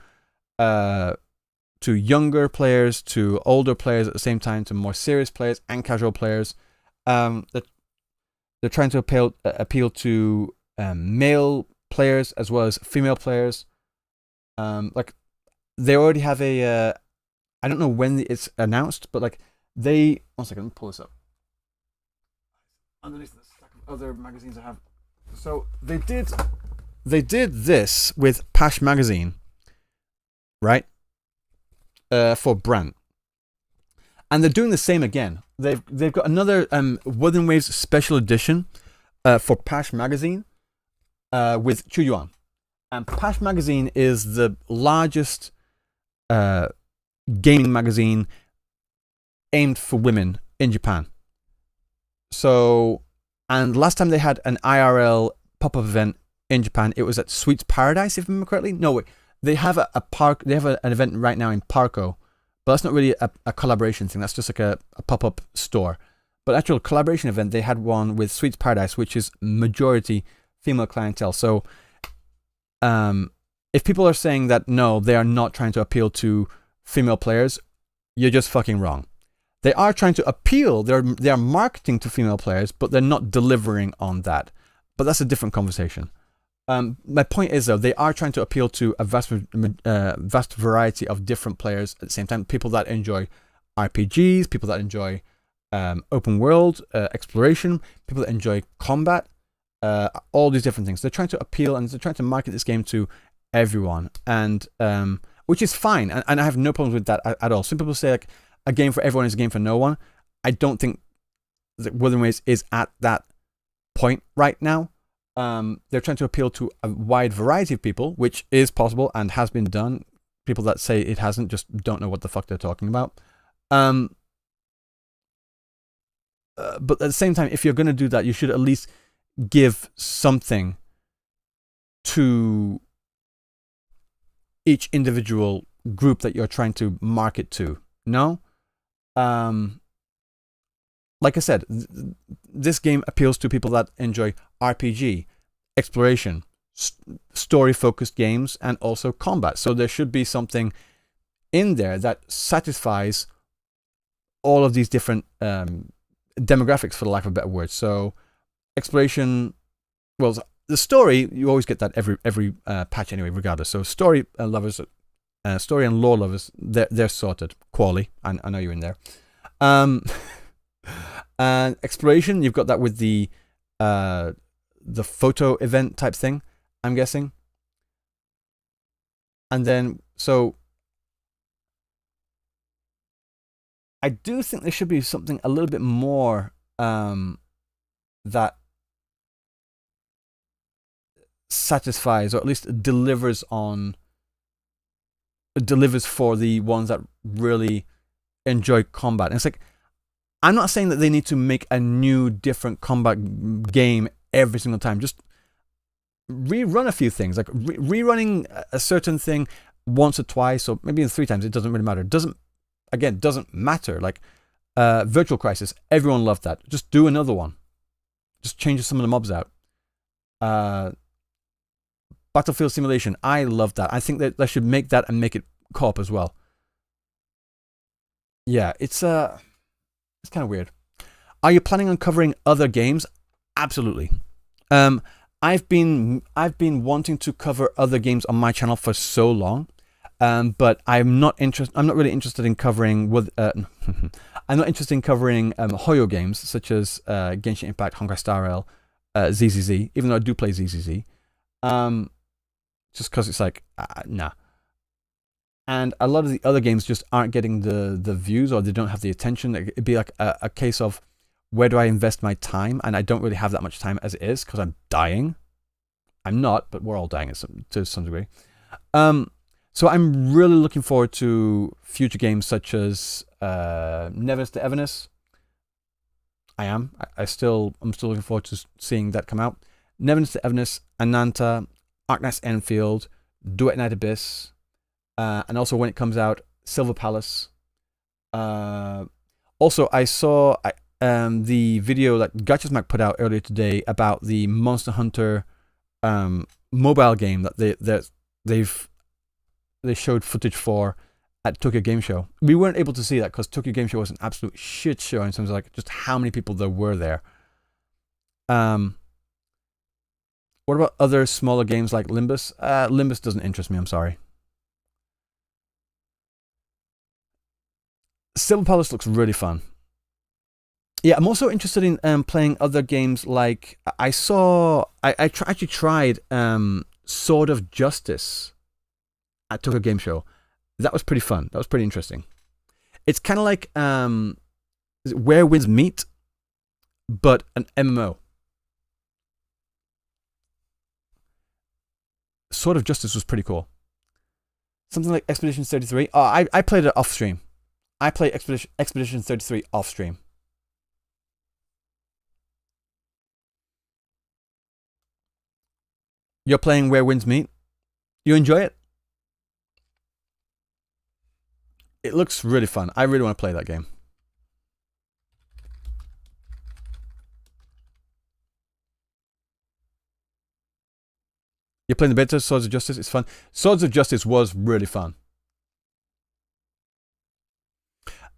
younger players, to older players at the same time, to more serious players and casual players. They're trying to appeal to male players as well as female players. Like they already have a I don't know when it's announced, but like one second, let me pull this up. Underneath the stack of other magazines I have. So they did this with Pash Magazine, right? For Brant. And they're doing the same again. They've got another Wuthering Waves special edition for Pash Magazine with Chu Yuan. And Pash Magazine is the largest gaming magazine aimed for women in Japan. So, and last time they had an IRL pop-up event in Japan, it was at Sweets Paradise, if I remember correctly. No, wait. They have an event right now in Parco, but that's not really a collaboration thing. That's just like a pop-up store. But actual collaboration event, they had one with Sweets Paradise, which is majority female clientele. So, if people are saying that no, they are not trying to appeal to female players, you're just fucking wrong. They are trying to appeal. They are marketing to female players, but they're not delivering on that. But that's a different conversation. My point is though, they are trying to appeal to a vast variety of different players at the same time. People that enjoy RPGs, people that enjoy open world exploration, people that enjoy combat, all these different things. They're trying to appeal and they're trying to market this game to everyone, and which is fine, and I have no problems with that at all. Some people say like a game for everyone is a game for no one. I don't think that Wuthering Waves is at that point right now. They're trying to appeal to a wide variety of people, which is possible and has been done. People that say it hasn't just don't know what the fuck they're talking about. But at the same time, if you're going to do that, you should at least give something to each individual group that you're trying to market to. No? Like I said, this game appeals to people that enjoy RPG, exploration, story-focused games, and also combat. So there should be something in there that satisfies all of these different demographics, for the lack of a better word. So exploration, well, the story, you always get that every patch anyway, regardless. So story lovers, story and lore lovers, they're sorted. Quali, I know you're in there. And exploration, you've got that with the photo event type thing, I'm guessing. And then, so I do think there should be something a little bit more that satisfies, or at least delivers for the ones that really enjoy combat. And it's like, I'm not saying that they need to make a new, different combat game every single time. Just rerun a few things, like rerunning a certain thing once or twice, or maybe 3 times. It doesn't really matter. Doesn't matter. Like Virtual Crisis, everyone loved that. Just do another one. Just change some of the mobs out. Battlefield Simulation, I love that. I think that they should make that and make it co-op as well. Yeah, it's kind of weird. Are you planning on covering other games? Absolutely. I've been wanting to cover other games on my channel for so long, but I'm not really interested in covering I'm not interested in covering Hoyo games such as Genshin Impact, Honkai Star Rail, ZZZ. Even though I do play ZZZ, just because it's like nah. And a lot of the other games just aren't getting the views, or they don't have the attention. It'd be like a case of, where do I invest my time? And I don't really have that much time as it is, because I'm dying. I'm not, but we're all dying to some degree. So I'm really looking forward to future games such as Nevers to Everness. I'm still looking forward to seeing that come out. Nevers to Everness, Ananta, Arknights Enfield, Duet Night Abyss, and also when it comes out, Silver Palace. Also, I saw the video that Gachasmack put out earlier today about the Monster Hunter mobile game that they showed footage for at Tokyo Game Show. We weren't able to see that because Tokyo Game Show was an absolute shit show in terms of like just how many people there were there. What about other smaller games like Limbus? Limbus doesn't interest me, I'm sorry. Silver Palace looks really fun. Yeah, I'm also interested in playing other games like I actually tried Sword of Justice at Tokyo Game Show. That was pretty fun. That was pretty interesting. It's kind of like Where Winds Meet, but an MMO. Sword of Justice was pretty cool. Something like Expedition 33. Oh, I played it off stream. I played Expedition 33 off stream. You're playing Where Winds Meet? You enjoy it? It looks really fun. I really want to play that game. You're playing the beta, Swords of Justice? It's fun. Swords of Justice was really fun.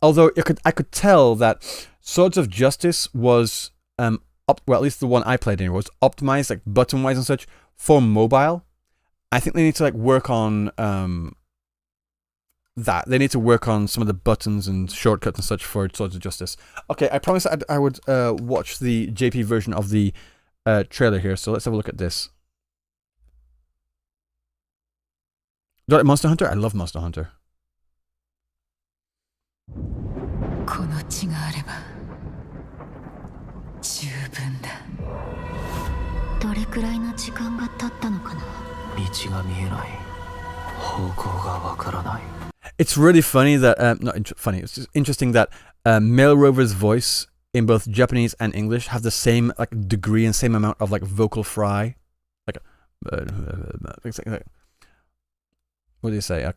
Although I could tell that Swords of Justice was well, at least the one I played in was optimized like button wise and such for mobile. I think they need to like work on that. They need to work on some of the buttons and shortcuts and such for Swords of Justice. Okay, I promised I would watch the JP version of the trailer here, so let's have a look at this. Do you like Monster Hunter? I love Monster Hunter. この血があれば十分だ。どれくらいの時間が経ったのかな。道が見えない。方向がわからない。 It's really funny that funny. It's just interesting that Male Rover's voice in both Japanese and English have the same like degree and same amount of like vocal fry. Like, what do you say?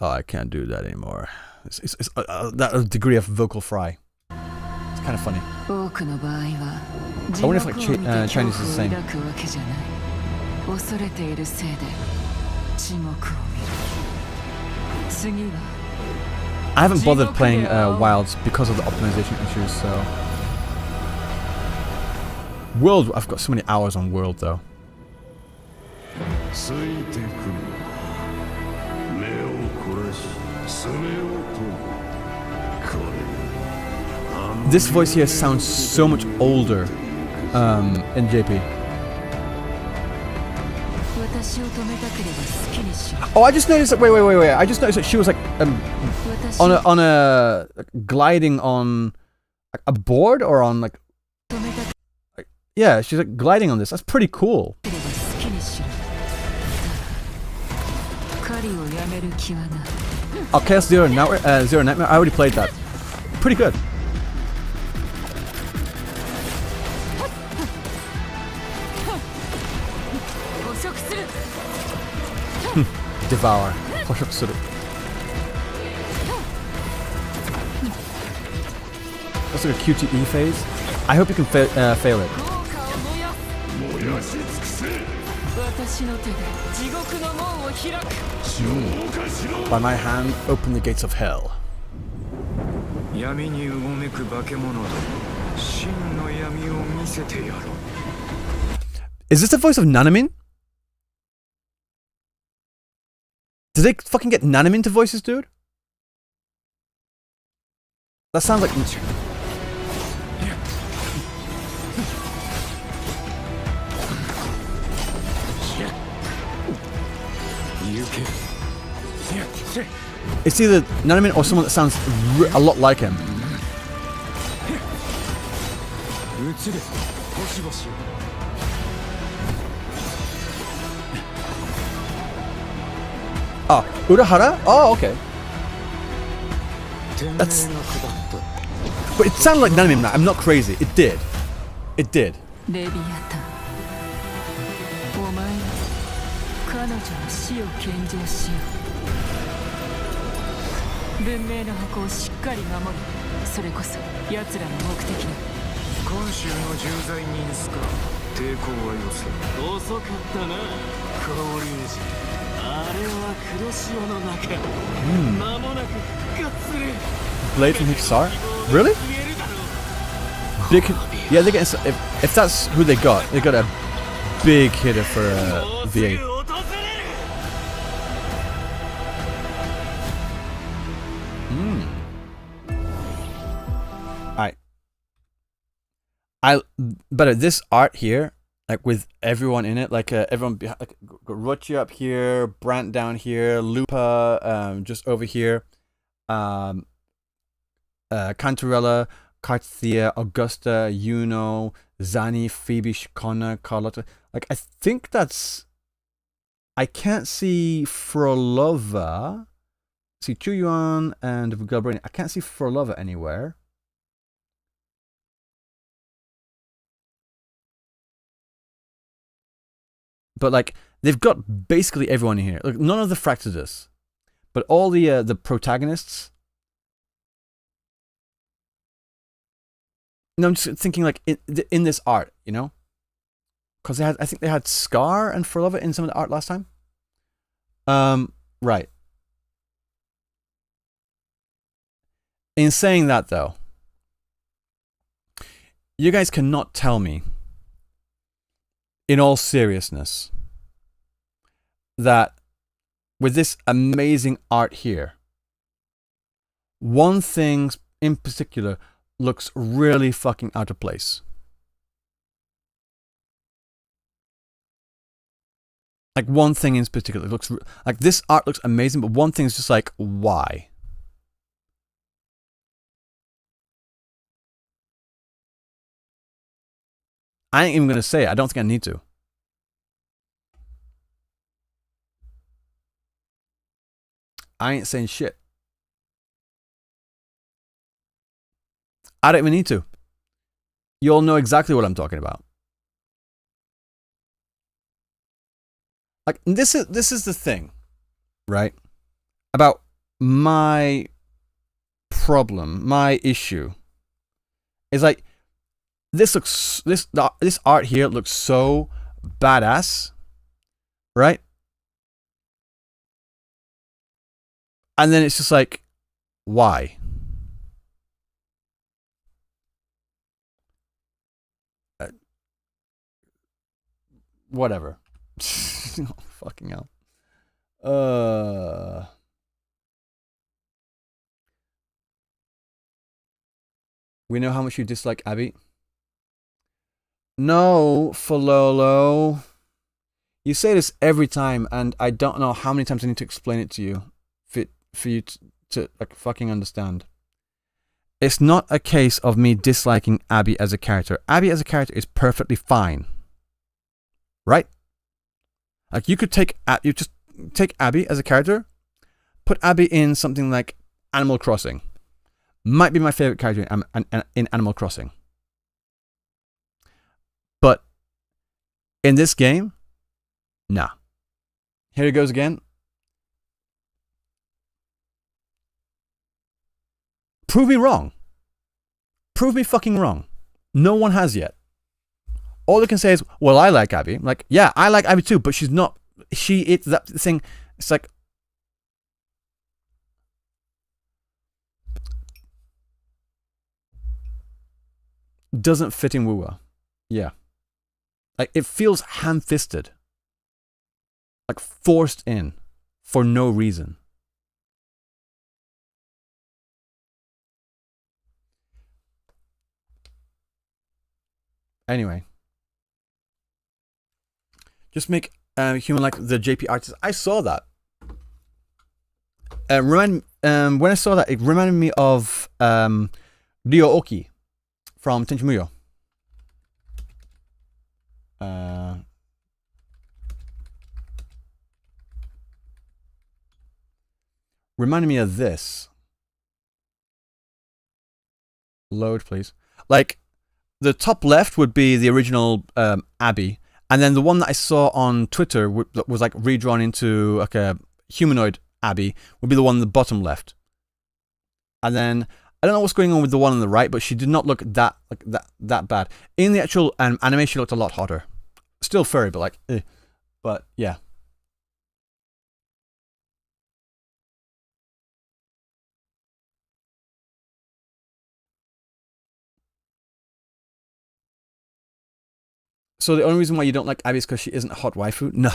I can't do that anymore. It's that degree of vocal fry. It's kind of funny. I wonder if like Chinese is the same. I haven't bothered playing Wilds because of the optimization issues, so... World, I've got so many hours on World though. This voice here sounds so much older in JP. Oh, I just noticed that. Wait! I just noticed that she was like on a gliding on a board or on like yeah, she's like gliding on this. That's pretty cool. Oh, Chaos Zero Nightmare. I already played that. Pretty good. Devour. 捕食する. That's like a QTE phase. I hope you can fail it. By my hand, open the gates of hell. Is this the voice of Nanamin? Did they fucking get Nanamin to voices, dude? That sounds like... It's either Nanamin or someone that sounds a lot like him. Oh, Urahara? Oh, okay. That's... But it sounded like Nanamin now. I'm not crazy. It did. It did. Blade from Hixar? Really? Big, yeah, they get. If that's who they got a big hitter for VA. I better this art here, like with everyone in it, like everyone behind, like Rochi up here, Brant down here, Lupa just over here, Cantarella, Carthea, Augusta, Yuno, Zani, Phoebe, Shikona, Carlotta. Like, I think that's... I can't see Frolova. See Chuyuan and Galbrain. I can't see Frolova anywhere. But, like, they've got basically everyone in here. Like, none of the Fractidus. But all the protagonists... No, I'm just thinking, like, in this art, you know? Because I think they had Scar and Frolova in some of the art last time. Right. In saying that, though, you guys cannot tell me, in all seriousness, that with this amazing art here, one thing in particular looks really fucking out of place. Like, one thing in particular looks like this art looks amazing, but one thing is just like, why? I ain't even gonna say it. I don't think I need to. I ain't saying shit. I don't even need to. You all know exactly what I'm talking about. Like, this is the thing, right? About my problem, my issue is like this art here looks so badass, right? And then it's just like, why? Whatever. Oh, fucking hell. We know how much you dislike Abby. No, Fololo. You say this every time, and I don't know how many times I need to explain it to you for you to like fucking understand. It's not a case of me disliking Abby as a character. Abby as a character is perfectly fine. Right? Like, you could take Abby as a character, put Abby in something like Animal Crossing. Might be my favorite character in Animal Crossing. But in this game, Nah. Here he goes again. Prove me wrong. Prove me fucking wrong. No one has yet. All they can say is, well, I like Abby. Like, yeah, I like Abby too, but she's not. It's that thing. It's like. Doesn't fit in Wuwa. Yeah. Like, it feels ham-fisted. Like, forced in. For no reason. Anyway. Just make human like the JP artist. I saw that. When I saw that, it reminded me of Ryo Oki from Tenchi Muyo. Reminded me of this. Load, please. Like, the top left would be the original Abby, and then the one that I saw on Twitter that was like redrawn into like a humanoid Abby would be the one on the bottom left. And then I don't know what's going on with the one on the right, but she did not look that bad. In the actual anime, she looked a lot hotter. Still furry, but like, but yeah. So the only reason why you don't like Abby is because she isn't a hot waifu? No.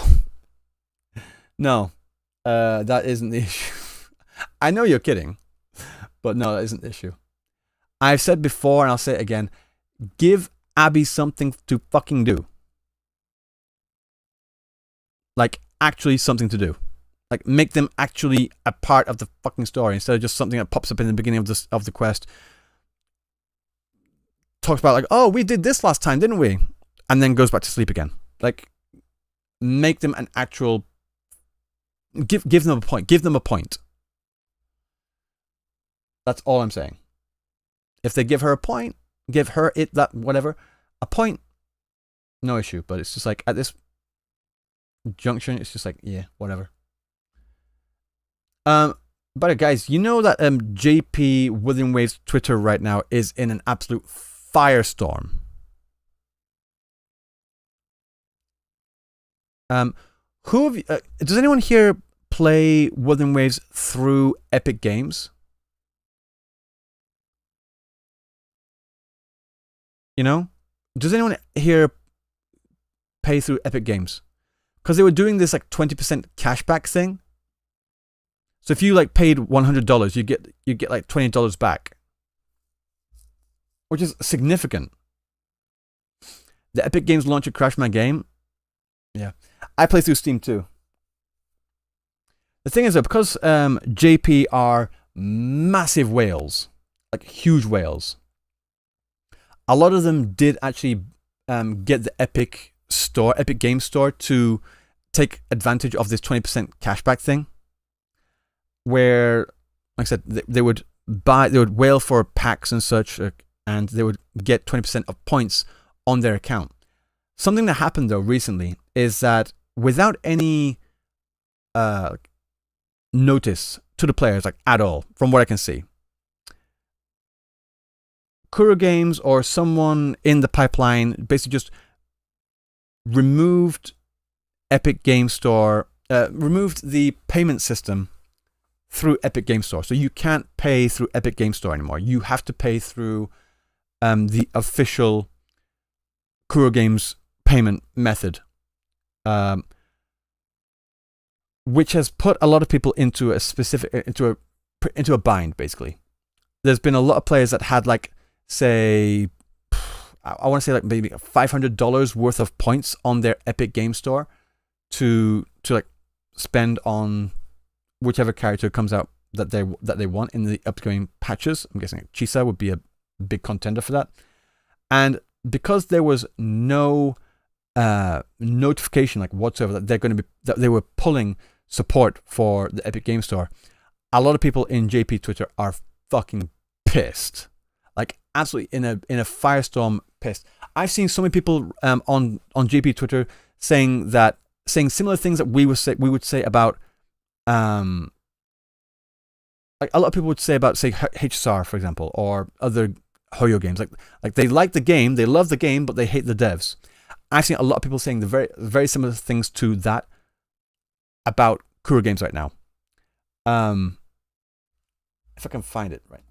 No. That isn't the issue. I know you're kidding, but no, that isn't the issue. I've said before, and I'll say it again, give Abby something to fucking do. Like, actually something to do. Like, make them actually a part of the fucking story instead of just something that pops up in the beginning of the quest. Talks about like, oh, we did this last time, didn't we? And then goes back to sleep again. Like, make them an actual... Give them a point. Give them a point. That's all I'm saying. If they give her a point, give her it, that, whatever, a point, no issue. But it's just like, at this junction, it's just like, yeah, whatever. But guys, you know that JP Wuthering Waves Twitter right now is in an absolute firestorm. Who have you, does anyone here play Wuthering Waves through Epic Games? You know? Does anyone here pay through Epic Games? Because they were doing this like 20% cashback thing. So if you like paid $100, you get like $20 back. Which is significant. The Epic Games launcher crashed my game. Yeah. I play through Steam too. The thing is that because JP are massive whales, like huge whales, a lot of them did actually get the Epic Game Store to take advantage of this 20% cashback thing. Where, like I said, they would whale for packs and such, and they would get 20% of points on their account. Something that happened though recently is that without any notice to the players, like at all, from what I can see, Kuro Games or someone in the pipeline basically just removed Epic Game Store, removed the payment system through Epic Game Store. So you can't pay through Epic Game Store anymore. You have to pay through the official Kuro Games payment method, which has put a lot of people into a bind. Basically, there's been a lot of players that had like, say, I want to say like maybe $500 worth of points on their Epic Game Store to like spend on whichever character comes out that they want in the upcoming patches. I'm guessing Chisa would be a big contender for that. And because there was no notification like whatsoever that they were pulling support for the Epic Game Store, a lot of people in JP Twitter are fucking pissed. Like absolutely in a firestorm pissed. I've seen so many people on JP Twitter saying that saying similar things that we would say about like a lot of people would say about, say, HSR, for example, or other Hoyo games. Like they like the game, they love the game, but they hate the devs. I've seen a lot of people saying the very similar things to that about Kuro games right now. If I can find it right.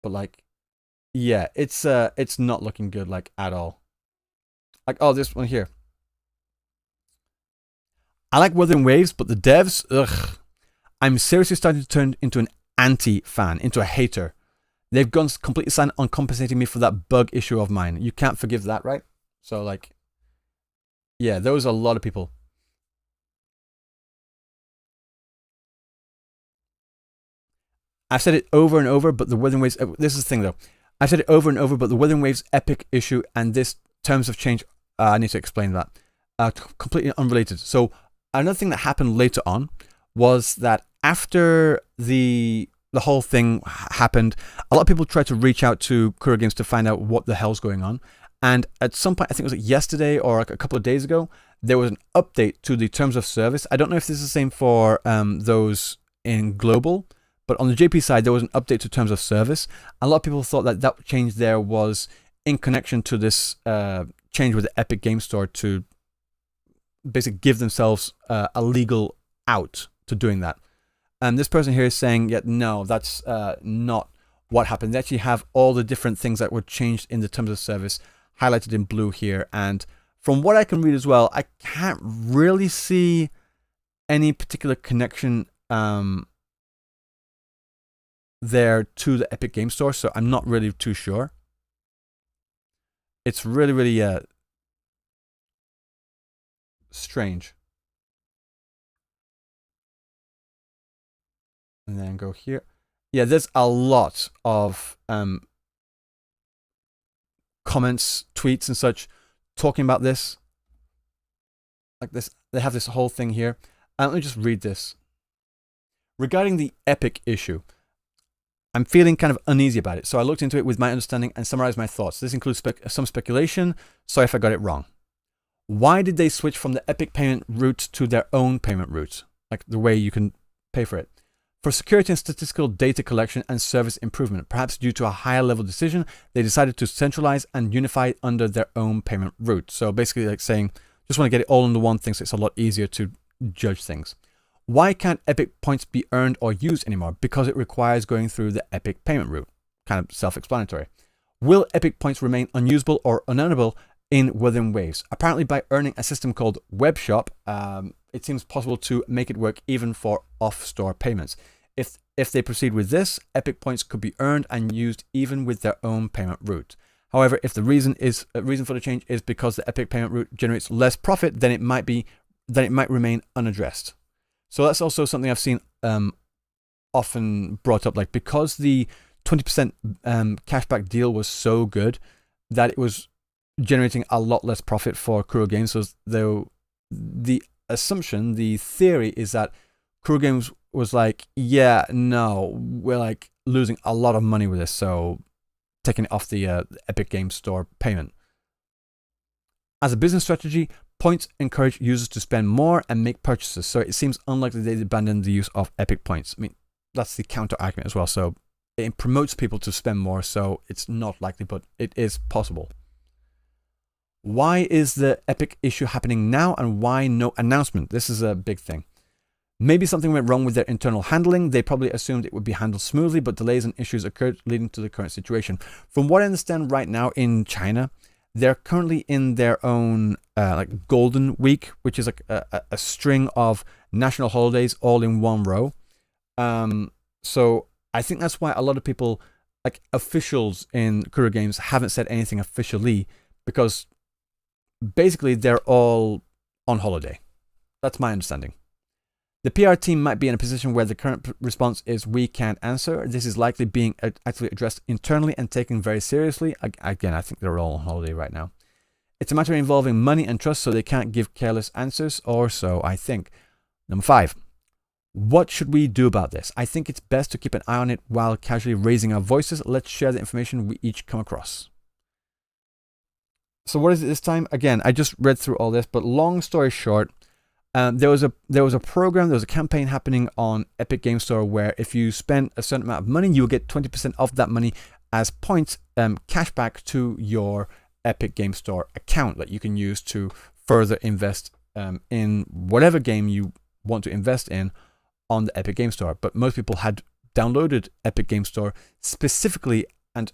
But like, yeah, it's not looking good, like, at all. Like, oh, this one here. I like Wuthering Waves, but the devs, ugh. I'm seriously starting to turn into an anti-fan, into a hater. They've gone completely silent on compensating me for that bug issue of mine. You can't forgive that, right? So, like, yeah, there was a lot of people. I've said it over and over, but the Wuthering Waves, this is the thing though. I've said it over and over, but the Wuthering Waves epic issue and this terms of change, I need to explain that. Completely unrelated. So, another thing that happened later on was that after the whole thing happened, a lot of people tried to reach out to Kuro Games to find out what the hell's going on. And at some point, I think it was like yesterday or like a couple of days ago, there was an update to the terms of service. I don't know if this is the same for those in global, but on the JP side, there was an update to terms of service. A lot of people thought that that change there was in connection to this change with the Epic Game Store to basically give themselves a legal out to doing that. And this person here is saying, yeah, no, that's not what happened. They actually have all the different things that were changed in the terms of service highlighted in blue here. And from what I can read as well, I can't really see any particular connection there to the Epic Game Store. So I'm not really too sure. It's really, really strange. And then go here. Yeah, there's a lot of comments, tweets and such talking about this. Like this, they have this whole thing here. Let me just read this. Regarding the Epic issue, I'm feeling kind of uneasy about it. So I looked into it with my understanding and summarized my thoughts. This includes some speculation. Sorry if I got it wrong. Why did they switch from the Epic payment route to their own payment route? Like the way you can pay for it. For security and statistical data collection and service improvement, perhaps due to a higher level decision, they decided to centralize and unify it under their own payment route. So basically like saying, just want to get it all into one thing so it's a lot easier to judge things. Why can't Epic points be earned or used anymore? Because it requires going through the Epic payment route. Kind of self-explanatory. Will Epic points remain unusable or unearnable in Wuthering Waves? Apparently by earning a system called Webshop, it seems possible to make it work even for off-store payments. If they proceed with this, Epic points could be earned and used even with their own payment route. However, if the reason for the change is because the Epic payment route generates less profit, then it might remain unaddressed. So that's also something I've seen often brought up, like because the 20% cashback deal was so good that it was generating a lot less profit for Kuro Games. So the assumption, the theory is that Kuro Games was like, yeah, no, we're like losing a lot of money with this, so taking it off the Epic Game Store payment. As a business strategy, points encourage users to spend more and make purchases, so it seems unlikely they'd abandon the use of Epic points. I mean, that's the counter argument as well, so it promotes people to spend more, so it's not likely, but it is possible. Why is the Epic issue happening now and why no announcement? This is a big thing. Maybe something went wrong with their internal handling. They probably assumed it would be handled smoothly, but delays and issues occurred, leading to the current situation. From what I understand right now in China, they're currently in their own like Golden Week, which is like a string of national holidays all in one row. So I think that's why a lot of people, like officials in Kuro Games, haven't said anything officially, because basically they're all on holiday. That's my understanding. The PR team might be in a position where the current response is we can't answer. This is likely being actively addressed internally and taken very seriously. Again, I think they're all on holiday right now. It's a matter involving money and trust, so they can't give careless answers, or so I think. Number 5. What should we do about this? I think it's best to keep an eye on it while casually raising our voices. Let's share the information we each come across. So what is it this time? Again, I just read through all this, but long story short, there was a program, there was a campaign happening on Epic Game Store where if you spend a certain amount of money, you will get 20% of that money as points, cash back to your Epic Game Store account that you can use to further invest in whatever game you want to invest in on the Epic Game Store. But most people had downloaded Epic Game Store specifically and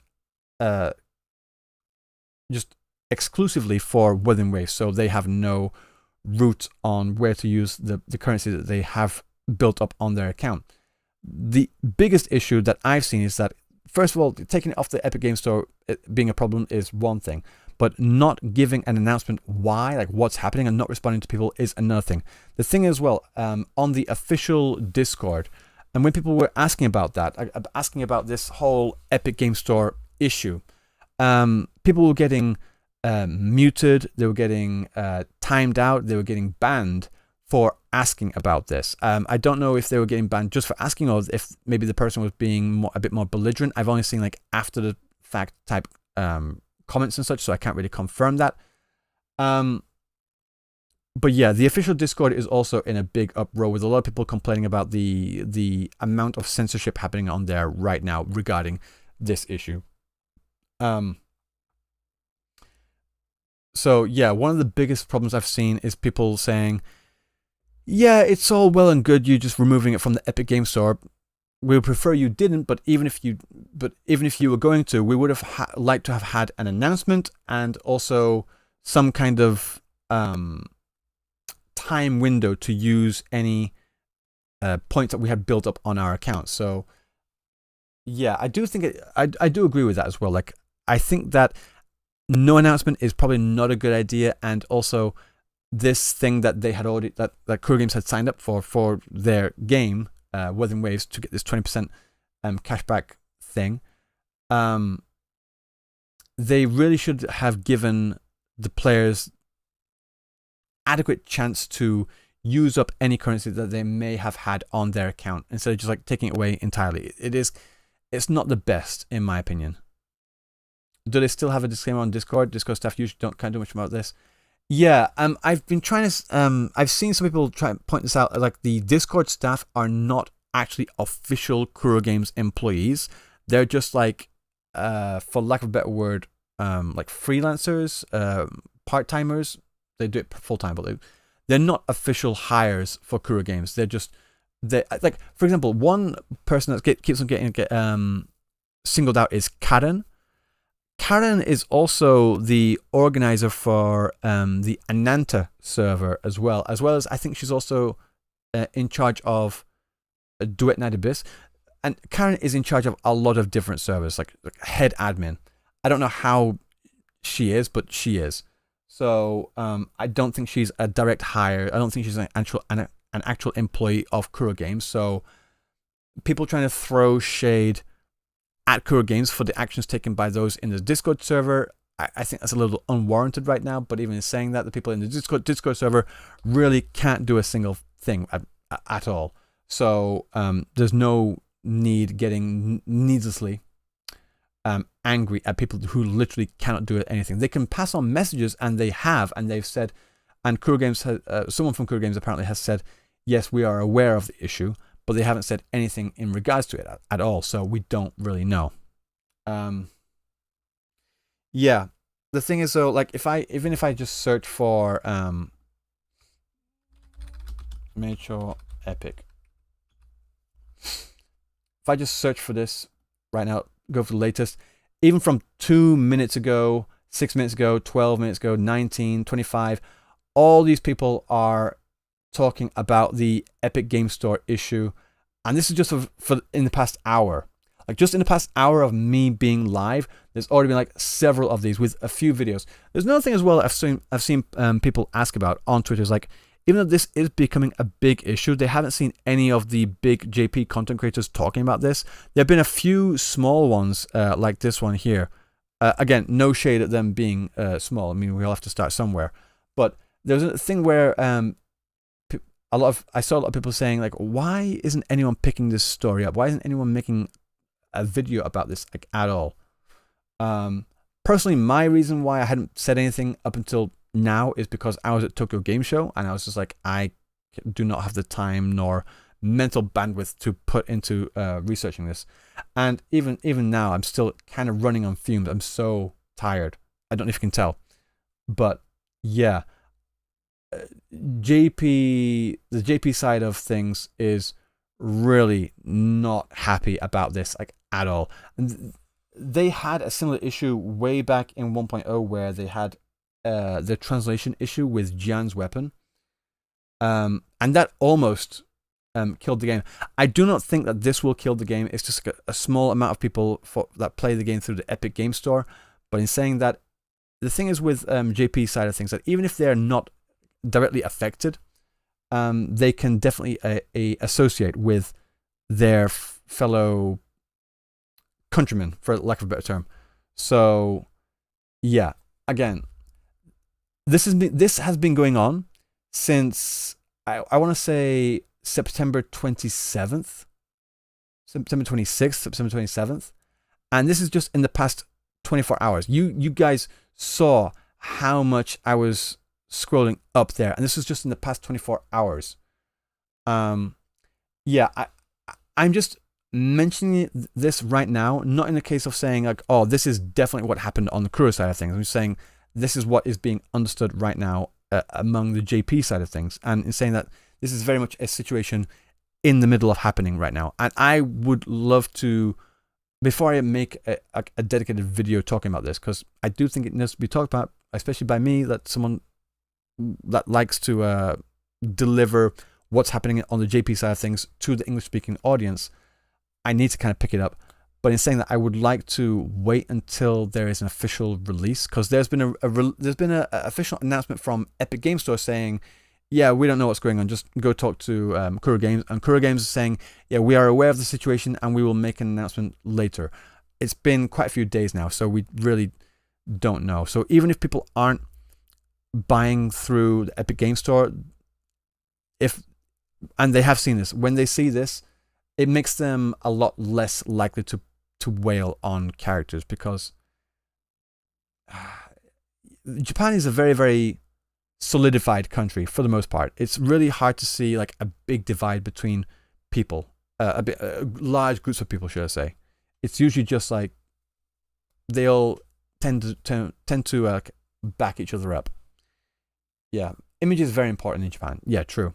just exclusively for Wuthering Waves, so they have no route on where to use the currency that they have built up on their account. The biggest issue that I've seen is that, first of all, taking it off the Epic Game Store being a problem is one thing, but not giving an announcement why, like what's happening, and not responding to people is another thing. The thing as well, on the official Discord, and when people were asking about that, asking about this whole Epic Game Store issue, people were getting muted, they were getting timed out, they were getting banned for asking about this. I don't know if they were getting banned just for asking, or if maybe the person was being a bit more belligerent. I've only seen like after the fact type comments and such, so I can't really confirm that. But yeah, the official Discord is also in a big uproar with a lot of people complaining about the amount of censorship happening on there right now regarding this issue. So yeah, one of the biggest problems I've seen is people saying, yeah, it's all well and good you just removing it from the Epic Game Store. We would prefer you didn't, but even if you were going to, we would have liked to have had an announcement and also some kind of time window to use any points that we had built up on our account. So yeah, I do think I do agree with that as well. Like, I think that no announcement is probably not a good idea, and also this thing that they had already that Cool Games had signed up for their game, Wuthering Waves, to get this 20% cashback thing. They really should have given the players adequate chance to use up any currency that they may have had on their account instead of just like taking it away entirely. It's not the best in my opinion. Do they still have a disclaimer on Discord? Discord staff usually can't do much about this. Yeah, I've been trying to. I've seen some people try and point this out. Like, the Discord staff are not actually official Kuro Games employees. They're just like, for lack of a better word, like freelancers, part timers. They do it full time, but they're not official hires for Kuro Games. They're like, for example, one person that keeps on getting singled out is Karen. Karen is also the organizer for the Ananta server as well as I think she's also in charge of Duet Night Abyss. And Karen is in charge of a lot of different servers, like head admin. I don't know how she is, but she is. So I don't think she's a direct hire. I don't think she's an actual employee of Kuro Games. So people trying to throw shade at Kuro Games for the actions taken by those in the Discord server, I think that's a little unwarranted right now. But even in saying that, the people in the Discord server really can't do a single thing at all. So there's no need getting needlessly angry at people who literally cannot do anything. They can pass on messages, and they have, and they've said, and Kuro Games, someone from Kuro Games apparently has said, yes, we are aware of the issue, but they haven't said anything in regards to it at all, so we don't really know. Yeah, the thing is, though, like, even if I just search for Major Epic, if I just search for this right now, go for the latest, even from 2 minutes ago, 6 minutes ago, 12 minutes ago, 19, 25, all these people are talking about the Epic Game Store issue, and this is just for in the past hour. Like, just in the past hour of me being live, there's already been like several of these with a few videos. There's another thing as well I've seen people ask about on Twitter, is like, even though this is becoming a big issue, they haven't seen any of the big JP content creators talking about this. There have been a few small ones like this one here. Again, no shade at them being small. I mean, we all have to start somewhere. But there's a thing where I saw a lot of people saying, like, why isn't anyone picking this story up? Why isn't anyone making a video about this, like, at all? personally, my reason why I hadn't said anything up until now is because I was at Tokyo Game Show, and I was just like, I do not have the time nor mental bandwidth to put into researching this. And even now, I'm still kind of running on fumes. I'm so tired. I don't know if you can tell, but yeah, the JP side of things is really not happy about this, like, at all. And they had a similar issue way back in 1.0 where they had the translation issue with Jian's weapon, and that almost killed the game. I do not think that this will kill the game. It's just a small amount of people that play the game through the Epic Game Store. But in saying that, the thing is with JP side of things, that even if they're not directly affected, they can definitely associate with their fellow countrymen, for lack of a better term. So yeah, again, this has been going on since I want to say September 27th, September 26th, September 27th, and this is just in the past 24 hours. You guys saw how much I was scrolling up there, and this was just in the past 24 hours. Yeah, I'm just mentioning this right now, not in the case of saying like, oh, this is definitely what happened on the Kuro side of things. I'm just saying this is what is being understood right now among the JP side of things, and in saying that this is very much a situation in the middle of happening right now. And I would love to, before I make a dedicated video talking about this, because I do think it needs to be talked about, especially by me, that someone that likes to deliver what's happening on the JP side of things to the English-speaking audience. I need to kind of pick it up. But in saying that, I would like to wait until there is an official release, because there's been an official announcement from Epic Game Store saying, yeah, we don't know what's going on, just go talk to Kuro Games. And Kuro Games is saying, yeah, we are aware of the situation and we will make an announcement later. It's been quite a few days now, so we really don't know. So even if people aren't buying through the Epic Game Store, and they have seen this, when they see this, it makes them a lot less likely to wail on characters, because Japan is a very, very solidified country for the most part. It's really hard to see like a big divide between people, large groups of people, should I say. It's usually just like they all tend to back each other up. Yeah, image is very important in Japan. Yeah, true.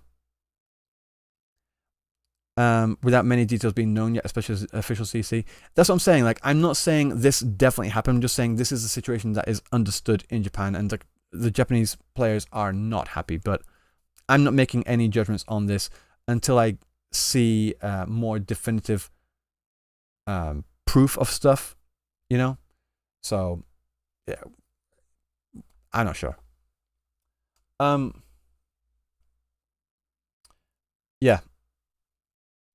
Without many details being known yet, especially as official CC. That's what I'm saying. Like, I'm not saying this definitely happened. I'm just saying this is a situation that is understood in Japan, and the Japanese players are not happy. But I'm not making any judgments on this until I see more definitive proof of stuff, you know? So, yeah, I'm not sure. Yeah.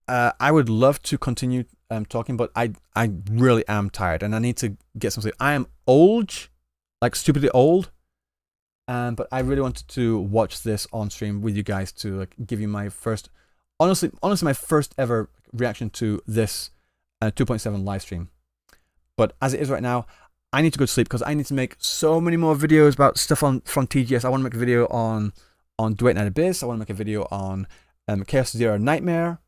I would love to continue talking, but I really am tired and I need to get some sleep. I am old, like stupidly old, but I really wanted to watch this on stream with you guys to like give you my first, honestly my first ever reaction to this 2.7 live stream. But as it is right now, I need to go to sleep because I need to make so many more videos about stuff from TGS. I want to make a video on Duet Night Abyss. I want to make a video on Chaos Zero Nightmare.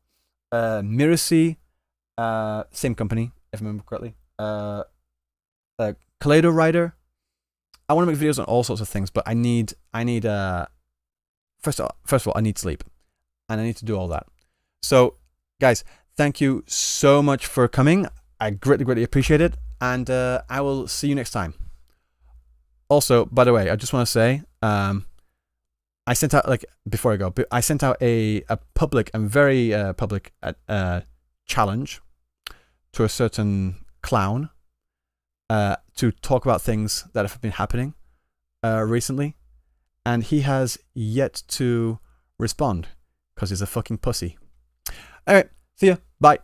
Miracy, same company, if I remember correctly. Kaleido Rider. I want to make videos on all sorts of things, but I need first of all, I need sleep, and I need to do all that. So, guys, thank you so much for coming. I greatly appreciate it, and I will see you next time. Also, by the way, I just want to say, I sent out, like, before I go, I sent out a public and very public challenge to a certain clown to talk about things that have been happening recently. And he has yet to respond because he's a fucking pussy. All right, see ya. Bye.